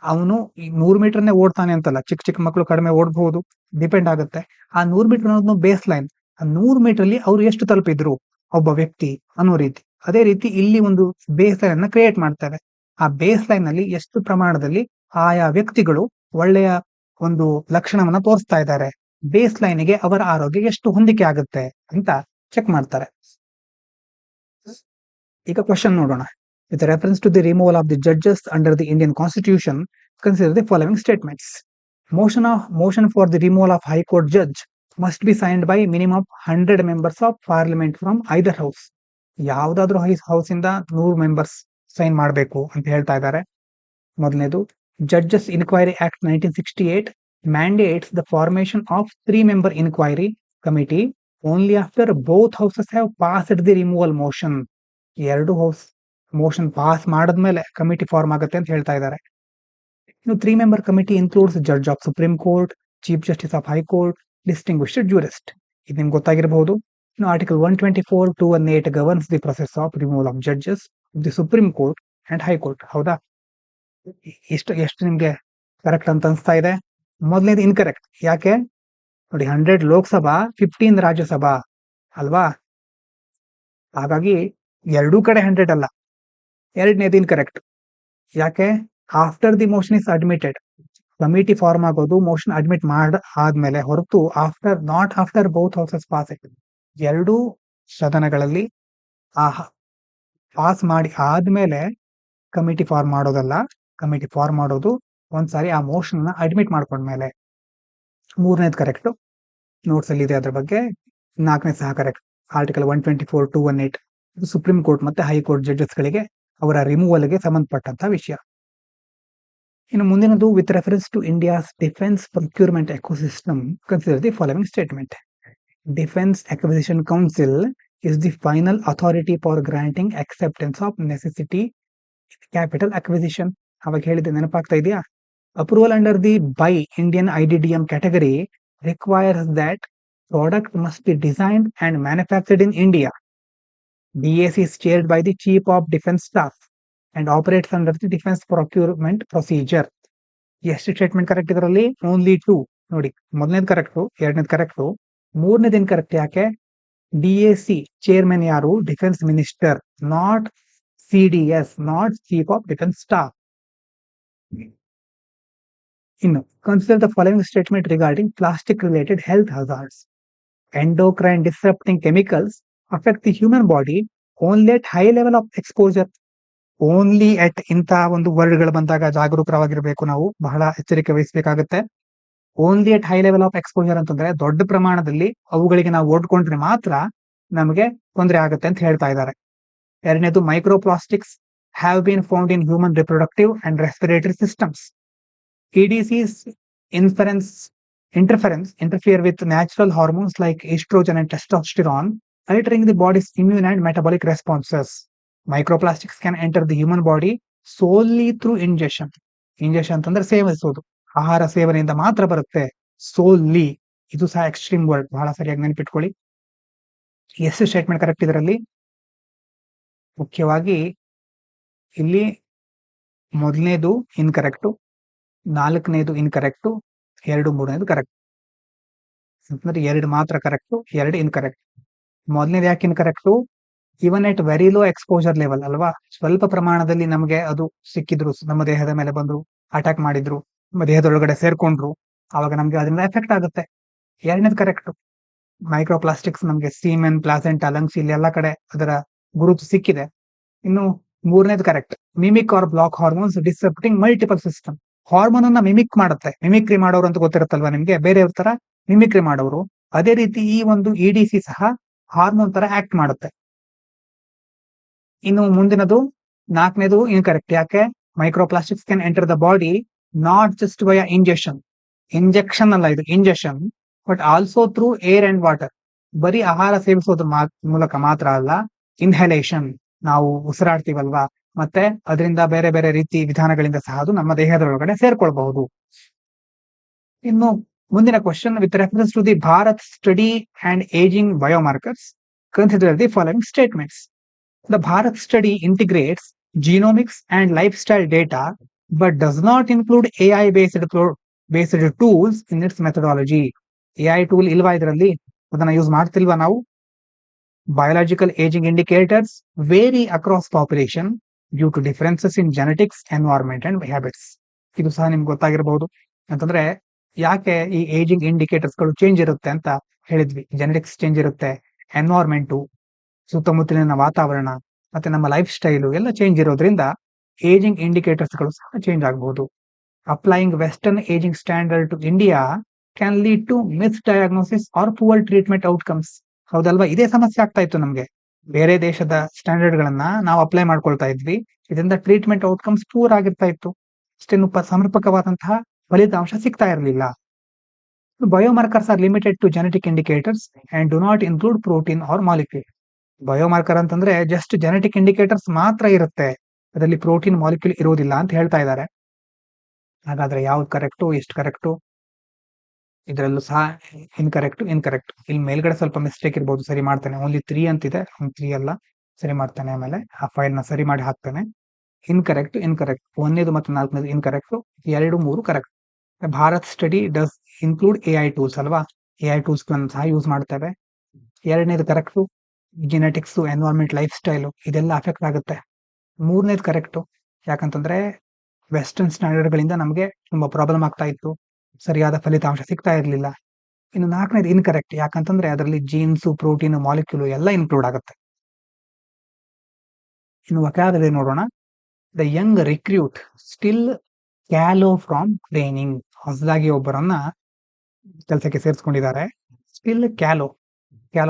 ಅವನು ಈ 100 ಮೀಟರ್ನೇ ಓಡ್ತಾನೆ ಅಂತಲ್ಲ, ಚಿಕ್ಕ ಚಿಕ್ಕ ಮಕ್ಕಳು ಕಡಿಮೆ ಓಡಬಹುದು, ಡಿಪೆಂಡ್ ಆಗುತ್ತೆ. ಆ 100 ಮೀಟರ್ ಅನ್ನೋದು ಬೇಸ್ ಲೈನ್. ಆ 100 ಮೀಟರ್ ಅಲ್ಲಿ ಅವ್ರು ಎಷ್ಟು ತಲುಪಿದ್ರು ಒಬ್ಬ ವ್ಯಕ್ತಿ ಅನ್ನೋ ರೀತಿ. ಅದೇ ರೀತಿ ಇಲ್ಲಿ ಒಂದು ಬೇಸ್ ಲೈನ್ ಅನ್ನ ಕ್ರಿಯೇಟ್ ಮಾಡ್ತೇವೆ. ಆ ಬೇಸ್ ಲೈನ್ ಅಲ್ಲಿ ಎಷ್ಟು ಪ್ರಮಾಣದಲ್ಲಿ ಆಯಾ ವ್ಯಕ್ತಿಗಳು ಒಳ್ಳೆಯ ಒಂದು ಲಕ್ಷಣವನ್ನ ತೋರಿಸ್ತಾ ಇದ್ದಾರೆ, ಬೇಸ್ ಲೈನ್ಗೆ ಅವರ ಆರೋಗ್ಯ ಎಷ್ಟು ಹೊಂದಿಕೆ ಆಗುತ್ತೆ ಅಂತ ಚೆಕ್ ಮಾಡ್ತಾರೆ. ಈಗ ಕ್ವಶನ್ ನೋಡೋಣ. With reference to the removal of the judges under the Indian Constitution, consider the following statements. Motion for the removal of High Court judge must be signed by minimum 100 members of parliament from either house. ಯಾವುದಾದ್ರೂ house ಇಂದ 100 members sign ಮಾಡಬೇಕು ಅಂತ ಹೇಳ್ತಾ ಇದ್ದಾರೆ. ಮೊದಲನೇದು, judges inquiry act 1968 mandates the formation of 3-member inquiry committee only after both houses have passed the removal motion. ಎರಡು house motion pass ಮಾಡಿದ್ಮೇಲೆ committee form ಆಗುತ್ತೆ ಅಂತ ಹೇಳ್ತಾ ಇದ್ದಾರೆ. ಇನ್ನು 3-member committee includes judge of supreme court, chief justice of high court, distinguished ಜ್ಯೂರಿಸ್ಟ್. ಇದು ನಿಮ್ಗೆ ಗೊತ್ತಾಗಿರಬಹುದು. ಇನ್ನು article 124 218 governs the process of removal of judges of the supreme court and high court. ಹೌದಾ? ಎಷ್ಟು ನಿಮ್ಗೆ ಕರೆಕ್ಟ್ ಅಂತ ಅನ್ಸ್ತಾ ಇದೆ? ಮೊದಲನೇದು ಇನ್ಕರೆಕ್ಟ್. ಯಾಕೆ ನೋಡಿ, 100 ಲೋಕಸಭಾ, 15 ರಾಜ್ಯಸಭಾ ಅಲ್ವಾ? ಹಾಗಾಗಿ ಎರಡೂ ಕಡೆ 100 ಅಲ್ಲ. ಎರಡನೇದು ಇನ್ಕರೆಕ್ಟ್. ಯಾಕೆ? After the motion is admitted. Committee form ಆಗೋದು ಮೋಷನ್ ಅಡ್ಮಿಟ್ ಆದ್ಮೇಲೆ ಹೊರತು not after both houses pass. ಎರಡೂ ಸದನಗಳಲ್ಲಿ ಪಾಸ್ ಮಾಡಿ ಆದ್ಮೇಲೆ ಕಮಿಟಿ ಫಾರ್ಮ್ ಮಾಡೋದಲ್ಲ. ಕಮಿಟಿ ಫಾರ್ಮ್ ಮಾಡೋದು ಒಂದ್ಸಾರಿ ಆ ಮೋಷನ್ ನ ಅಡ್ಮಿಟ್ ಮಾಡ್ಕೊಂಡ್ಮೇಲೆ. ಮೂರನೇದು ಕರೆಕ್ಟ್, ನೋಟ್ಸ್ ಅಲ್ಲಿ ಇದೆ ಅದ್ರ ಬಗ್ಗೆ. ನಾಲ್ಕನೇ ಸಹ ಕರೆಕ್ಟ್. ಆರ್ಟಿಕಲ್ 124 218 ಇದು ಸುಪ್ರೀಂ ಕೋರ್ಟ್ ಮತ್ತೆ ಹೈಕೋರ್ಟ್ ಜಡ್ಜಸ್ ಗಳಿಗೆ ಅವರ ರಿಮೂವಲ್ಗೆ ಸಂಬಂಧಪಟ್ಟಂತಹ ವಿಷಯ. ಇನ್ನು ಮುಂದಿನದು, with reference to India's defence procurement ecosystem, consider the following statement. Defence Acquisition Council is the final authority for granting acceptance of necessity capital acquisition. ಅವಾಗ ಹೇಳಿದ್ದೆ ನೆನಪಾಗ್ತಾ ಇದೆಯಾ? Approval under the by Indian IDDM category requires that product must be designed and manufactured in India. DAC is chaired by the Chief of Defence Staff and operates under the Defence Procurement Procedure. ಎಷ್ಟು statement correct ಇದರಲ್ಲಿ? Only 2. ನೋಡಿ, ಮೊದಲನೇದು correct, ಎರಡನೇದು correct, ಮೂರನೇದು incorrect. ಯಾಕೆ? DAC chairman ಯಾರು? Defence minister, not CDS, not chief of defence staff. ಇನ್ನು consider the following statement regarding plastic related health hazards. Endocrine disrupting chemicals affect the human body only at high level of exposure. Only at ಇಂತ ಒಂದು ವರ್ಡ್ಗಳು ಬಂದಾಗ ಜಾಗರೂಕರಾಗಿರ್ಬೇಕು. ನಾವು ಬಹಳ ಎಚ್ಚರಿಕೆ ವಹಿಸಬೇಕಾಗುತ್ತೆ. Only at high level of exposure ಅಂತಂದ್ರೆ ದೊಡ್ಡ ಪ್ರಮಾಣದಲ್ಲಿ ಅವುಗಳಿಗೆ ನಾವು ಓಡ್ಕೊಂಡ್ರೆ ಮಾತ್ರ ನಮಗೆ ತೊಂದರೆ ಆಗುತ್ತೆ ಅಂತ ಹೇಳ್ತಾ ಇದ್ದಾರೆ. ಎರಡನೇದು, microplastics have been found in human reproductive and respiratory systems. EDC's interfere with natural hormones like estrogen and testosterone, altering the body's immune and metabolic responses. Microplastics can enter the human body solely through ingestion. Injection ಅಂತಂದ್ರೆ ಸೇವಿಸೋದು, ಆಹಾರ ಸೇವನೆಯಿಂದ ಮಾತ್ರ ಬರುತ್ತೆ. ಸೋಲಿ, ಇದು ಸಹ extreme word, ಬಹಳ ಸರಿಯಾಗಿ ನೆನಪಿಟ್ಕೊಳ್ಳಿ. ಎಷ್ಟು ಸ್ಟೇಟ್ಮೆಂಟ್ ಕರೆಕ್ಟ್ ಇದರಲ್ಲಿ? ಮುಖ್ಯವಾಗಿ ಇಲ್ಲಿ ಮೊದಲನೇದು ಇನ್ಕರೆಕ್ಟು, ನಾಲ್ಕನೇದು ಇನ್ಕರೆಕ್ಟು, ಮೂರನೇದು ಕರೆಕ್ಟ್. ಅಂತಂದ್ರೆ 2 ಮಾತ್ರ ಕರೆಕ್ಟು, 2 ಇನ್ಕರೆಕ್ಟ್. ಮೊದಲನೇದು ಯಾಕೆ ಇನ್ಕರೆಕ್ಟು? ಇವನ್ ಎಟ್ ವೆರಿ ಲೋ ಎಕ್ಸ್ಪೋಜರ್ ಲೆವೆಲ್ ಅಲ್ವಾ, ಸ್ವಲ್ಪ ಪ್ರಮಾಣದಲ್ಲಿ ನಮಗೆ ಅದು ಸಿಕ್ಕಿದ್ರು, ನಮ್ಮ ದೇಹದ ಮೇಲೆ ಬಂದು ಅಟ್ಯಾಕ್ ಮಾಡಿದ್ರು, ನಮ್ಮ ದೇಹದೊಳಗಡೆ ಸೇರ್ಕೊಂಡ್ರು, ಅವಾಗ ನಮ್ಗೆ ಅದರಿಂದ ಎಫೆಕ್ಟ್ ಆಗುತ್ತೆ. ಎರಡನೇದು ಕರೆಕ್ಟ್. ಮೈಕ್ರೋಪ್ಲಾಸ್ಟಿಕ್ಸ್ ನಮಗೆ ಸೀಮೆನ್, ಪ್ಲಾಸೆಂಟಾ, ಲಂಗ್ಸ್ ಇಲ್ಲಿ ಎಲ್ಲ ಕಡೆ ಅದರ ಗುರುತು ಸಿಕ್ಕಿದೆ. ಇನ್ನು ಮೂರನೇದು correct. Mimic or block hormones disrupting multiple system. Hormone ಅನ್ನ ಮಿಮಿಕ್ ಮಾಡುತ್ತೆ. ಮಿಮಿಕ್ರಿ ಮಾಡೋರು ಅಂತ ಗೊತ್ತಿರುತ್ತಲ್ವಾ ನಿಮ್ಗೆ, ಬೇರೆಯವ್ರ ತರ ಮಿಮಿಕ್ರಿ ಮಾಡೋರು. ಅದೇ ರೀತಿ ಈ ಒಂದು ಇಡಿಸಿ ಸಹ ಹಾರ್ಮೋನ್ ತರ ಆಕ್ಟ್ ಮಾಡುತ್ತೆ. ಇನ್ನು ಮುಂದಿನದು 4ನೇದು ಇನ್ಕರೆಕ್ಟ್. ಯಾಕೆ? Microplastics can enter the body not just via injection. Injection ಅಲ್ಲ ಇದು, injection, but also through air and water. ಬರೀ ಆಹಾರ ಸೇವಿಸೋದ್ರ ಮೂಲಕ ಮಾತ್ರ ಅಲ್ಲ, ಇನ್ಹಲೇಷನ್, ನಾವು ಉಸಿರಾಡ್ತೀವಲ್ವಾ, ಮತ್ತೆ ಅದರಿಂದ ಬೇರೆ ಬೇರೆ ರೀತಿ ವಿಧಾನಗಳಿಂದ ಸಹ ಅದು ನಮ್ಮ ದೇಹದೊಳಗಡೆ ಸೇರ್ಕೊಳ್ಬಹುದು. ಇನ್ನು ಮುಂದಿನ question, with reference to the Bharat study and ageing biomarkers consider the following statements. The Bharat study integrates genomics and lifestyle data, but does not include AI-based tools in its methodology. AI tool ಇಲ್ವಾ ಇದರಲ್ಲಿ? ಅದನ್ನ use ಮಾಡ್ತಿಲ್ವಾ ನಾವು? Biological aging indicators vary across population due to differences in genetics, environment and habits. ಇದು ಸಹ ನಿಮ್ಗೆ ಗೊತ್ತಾಗಿರಬಹುದು. ಅಂತಂದ್ರೆ ಯಾಕೆ ಈ ಏಜಿಂಗ್ ಇಂಡಿಕೇಟರ್ಸ್ ಗಳು ಚೇಂಜ್ ಇರುತ್ತೆ ಅಂತ ಹೇಳಿದ್ವಿ. ಜೆನೆಟಿಕ್ಸ್ ಚೇಂಜ್ ಇರುತ್ತೆ, ಎನ್ವೈರ್ಮೆಂಟು, ಸುತ್ತಮುತ್ತಲಿನ ವಾತಾವರಣ, ಮತ್ತೆ ನಮ್ಮ ಲೈಫ್ ಸ್ಟೈಲು ಎಲ್ಲ ಚೇಂಜ್ ಇರೋದ್ರಿಂದ ಏಜಿಂಗ್ ಇಂಡಿಕೇಟರ್ಸ್ ಗಳು ಸಹ ಚೇಂಜ್ ಆಗಬಹುದು. Applying western ageing standard to India can lead to misdiagnosis or poor treatment outcomes. ಹೌದಲ್ವಾ? ಇದೇ ಸಮಸ್ಯೆ ಆಗ್ತಾ ಇತ್ತು ನಮ್ಗೆ. ಬೇರೆ ದೇಶದ ಸ್ಟ್ಯಾಂಡರ್ಡ್ ಗಳನ್ನ ನಾವು ಅಪ್ಲೈ ಮಾಡ್ಕೊಳ್ತಾ ಇದ್ವಿ, ಇದರಿಂದ ಟ್ರೀಟ್ಮೆಂಟ್ ಔಟ್ಕಮ್ಸ್ ಪೂರ್ ಆಗಿರ್ತಾ ಇತ್ತು. ಅಷ್ಟೇನು ಸಮರ್ಪಕವಾದಂತಹ ಫಲಿತಾಂಶ ಸಿಗ್ತಾ ಇರಲಿಲ್ಲ. Biomarkers are limited to genetic indicators and do not include protein or molecule. Biomarker ಅಂತಂದ್ರೆ ಜಸ್ಟ್ ಜೆನೆಟಿಕ್ ಇಂಡಿಕೇಟರ್ಸ್ ಮಾತ್ರ ಇರುತ್ತೆ, ಅದರಲ್ಲಿ ಪ್ರೋಟೀನ್ ಮಾಲಿಕ್ಯೂಲ್ ಇರೋದಿಲ್ಲ ಅಂತ ಹೇಳ್ತಾ ಇದ್ದಾರೆ. ಹಾಗಾದ್ರೆ ಯಾವ್ದು ಕರೆಕ್ಟು, ಎಷ್ಟು ಕರೆಕ್ಟು? ಇದರಲ್ಲೂ ಸಹ ಇನ್ಕರೆಕ್ಟ್. ಇಲ್ಲಿ ಮೇಲ್ಗಡೆ ಸ್ವಲ್ಪ ಮಿಸ್ಟೇಕ್ ಇರ್ಬೋದು, ಸರಿ ಮಾಡ್ತೇನೆ. ಓನ್ಲಿ 3 ಅಂತಿದೆ, 3 ಅಲ್ಲ, ಸರಿ ಮಾಡ್ತೇನೆ. ಆಮೇಲೆ ಆ ಫೈಲ್ ನ ಸರಿ ಮಾಡಿ ಹಾಕ್ತೇನೆ. ಇನ್ಕರೆಕ್ಟ್. 1ನೇದು ಮತ್ತು 4ನೇದು incorrect, 2, 3 correct. Bharat study does include AI tools ಅಲ್ವಾ? AI ಟೂಲ್ಸ್ ಗಳನ್ನು ಸಹ ಯೂಸ್ ಮಾಡ್ತೇವೆ. 2ನೇದು correct. Genetics, environment, lifestyle ಇದೆಲ್ಲ ಅಫೆಕ್ಟ್ ಆಗುತ್ತೆ. 3ನೇದು ಕರೆಕ್ಟು. ಯಾಕಂತಂದ್ರೆ ವೆಸ್ಟರ್ನ್ ಸ್ಟ್ಯಾಂಡರ್ಡ್ ಗಳಿಂದ ನಮಗೆ ತುಂಬಾ ಪ್ರಾಬ್ಲಮ್ ಆಗ್ತಾ ಇತ್ತು, ಸರಿಯಾದ ಫಲಿತಾಂಶ ಸಿಗ್ತಾ ಇರಲಿಲ್ಲ. ಇನ್ನು 4ನೇದು ಇನ್ಕರೆಕ್ಟ್. ಯಾಕಂತಂದ್ರೆ ಅದರಲ್ಲಿ ಜೀನ್ಸ್, ಪ್ರೋಟೀನ್, ಮಾಲಿಕ್ಯೂಲ್ ಎಲ್ಲ ಇನ್ಕ್ಲೂಡ್ ಆಗುತ್ತೆ. ಇನ್ನು ವೊಕ್ಯಾಬುಲರಿ ನೋಡೋಣ. The young recruit still callow from training. ಹೊಸದಾಗಿ ಒಬ್ಬರನ್ನ ಕೆಲಸಕ್ಕೆ ಸೇರಿಸ್ಕೊಂಡಿದ್ದಾರೆ. ಸ್ಟಿಲ್ ಕ್ಯಾಲೋ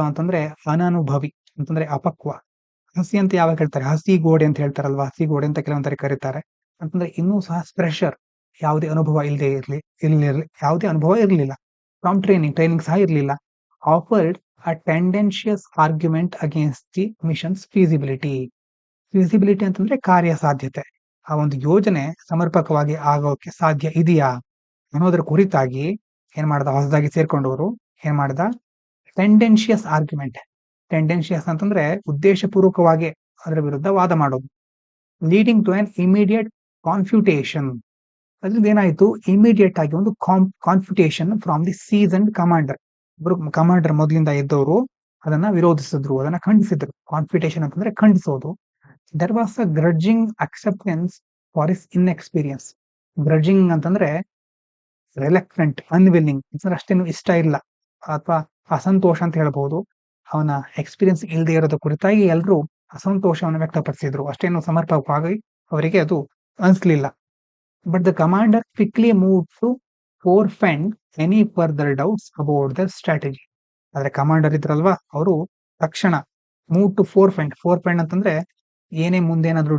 ಅಂತಂದ್ರೆ ಅನನುಭವಿ, ಅಂತಂದ್ರೆ ಅಪಕ್ವ. ಹಸಿ ಅಂತ ಯಾವಾಗ ಹೇಳ್ತಾರೆ? ಹಸಿ ಗೋಡೆ ಅಂತ ಹೇಳ್ತಾರಲ್ವಾ, ಹಸಿ ಗೋಡೆ ಅಂತ ಕೆಲವೊಂದ್ಸರಿ ಕರೀತಾರೆ. ಅಂತಂದ್ರೆ ಇನ್ನೂ ಸಹ ಫ್ರೆಶರ್, ಯಾವುದೇ ಅನುಭವ ಯಾವುದೇ ಅನುಭವ ಇರಲಿಲ್ಲ. ಫ್ರಾಮ್ ಟ್ರೈನಿಂಗ್ ಸಹ ಇರಲಿಲ್ಲ. Afforded a tendentious argument against the mission's feasibility ಅಂತಂದ್ರೆ ಕಾರ್ಯಸಾಧ್ಯತೆ. ಆ ಒಂದು ಯೋಜನೆ ಸಮರ್ಪಕವಾಗಿ ಆಗೋಕೆ ಸಾಧ್ಯ ಇದೆಯಾ ಅನ್ನೋದ್ರ ಕುರಿತಾಗಿ ಏನ್ ಮಾಡ್ದ ಹೊಸದಾಗಿ ಸೇರ್ಕೊಂಡವರು? ಏನ್ ಮಾಡ್ದ? ಟೆಂಡೆನ್ಷಿಯಸ್ ಆರ್ಗ್ಯುಮೆಂಟ್. ಟೆಂಡೆನ್ಷಿಯಸ್ ಅಂತಂದ್ರೆ ಉದ್ದೇಶಪೂರ್ವಕವಾಗಿ ಅದರ ವಿರುದ್ಧ ವಾದ ಮಾಡೋದು. Leading to an immediate confutation. ಅದ್ರಿಂದ ಏನಾಯ್ತು? ಇಮಿಡಿಯೇಟ್ ಆಗಿ ಒಂದು confutation from the seasoned commander. Commander ಮೊದಲಿಂದ ಇದ್ದವರು ಅದನ್ನ ವಿರೋಧಿಸಿದ್ರು, ಅದನ್ನ ಖಂಡಿಸಿದ್ರು. ಕಾನ್ಫ್ಯೂಟೇಷನ್ ಅಂತಂದ್ರೆ ಖಂಡಿಸೋದು. There was a grudging acceptance for his inexperience. Grudging ಅಂತಂದ್ರೆ ರಿಲಕ್ಟೆಂಟ್, ಅನ್ವಿಲ್ಲಿಂಗ್, ಅಷ್ಟೇನು ಇಷ್ಟ ಇಲ್ಲ ಅಥವಾ ಅಸಂತೋಷ ಅಂತ ಹೇಳ್ಬಹುದು. ಅವನ ಎಕ್ಸ್ಪೀರಿಯನ್ಸ್ ಇಲ್ಲದೆ ಇರೋದ ಕುರಿತಾಗಿ ಎಲ್ಲರೂ ಅಸಂತೋಷವನ್ನು ವ್ಯಕ್ತಪಡಿಸಿದ್ರು. ಅಷ್ಟೇನು ಸಮರ್ಪಕವಾಗಿ ಅವರಿಗೆ ಅದು ಅನ್ಸ್ಲಿಲ್ಲ. But the commander quickly move to forfend any further doubts about the strategy. ಆದ್ರೆ ಕಮಾಂಡರ್ ಇದ್ರಲ್ವಾ, ಅವರು ತಕ್ಷಣ ಮೂವ್ ಟು ಫೋರ್ಫೆಂಡ್ ಅಂತಂದ್ರೆ ಏನೇ ಮುಂದೇನಾದ್ರೂ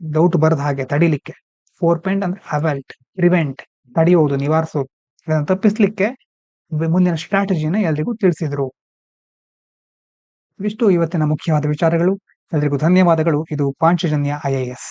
ಡೌಟ್ ಬರದ ಹಾಗೆ ತಡಿಲಿಕ್ಕೆ. ಫೋರ್ಫೆಂಡ್ ಅಂದ್ರೆ ಅವಾಲ್ಟ್, ಪ್ರಿವೆಂಟ್, ತಡೆಯೋದು, ನಿವಾರಿಸೋದು, ಇದನ್ನು ತಪ್ಪಿಸ್ಲಿಕ್ಕೆ ಮುಂದಿನ ಸ್ಟ್ರಾಟಜಿನ ಎಲ್ರಿಗೂ ತಿಳಿಸಿದ್ರು. ಇವಿಷ್ಟು ಇವತ್ತಿನ ಮುಖ್ಯವಾದ ವಿಚಾರಗಳು. ಎಲ್ರಿಗೂ ಧನ್ಯವಾದಗಳು. ಇದು ಪಾಂಚಜನ್ಯ IAS.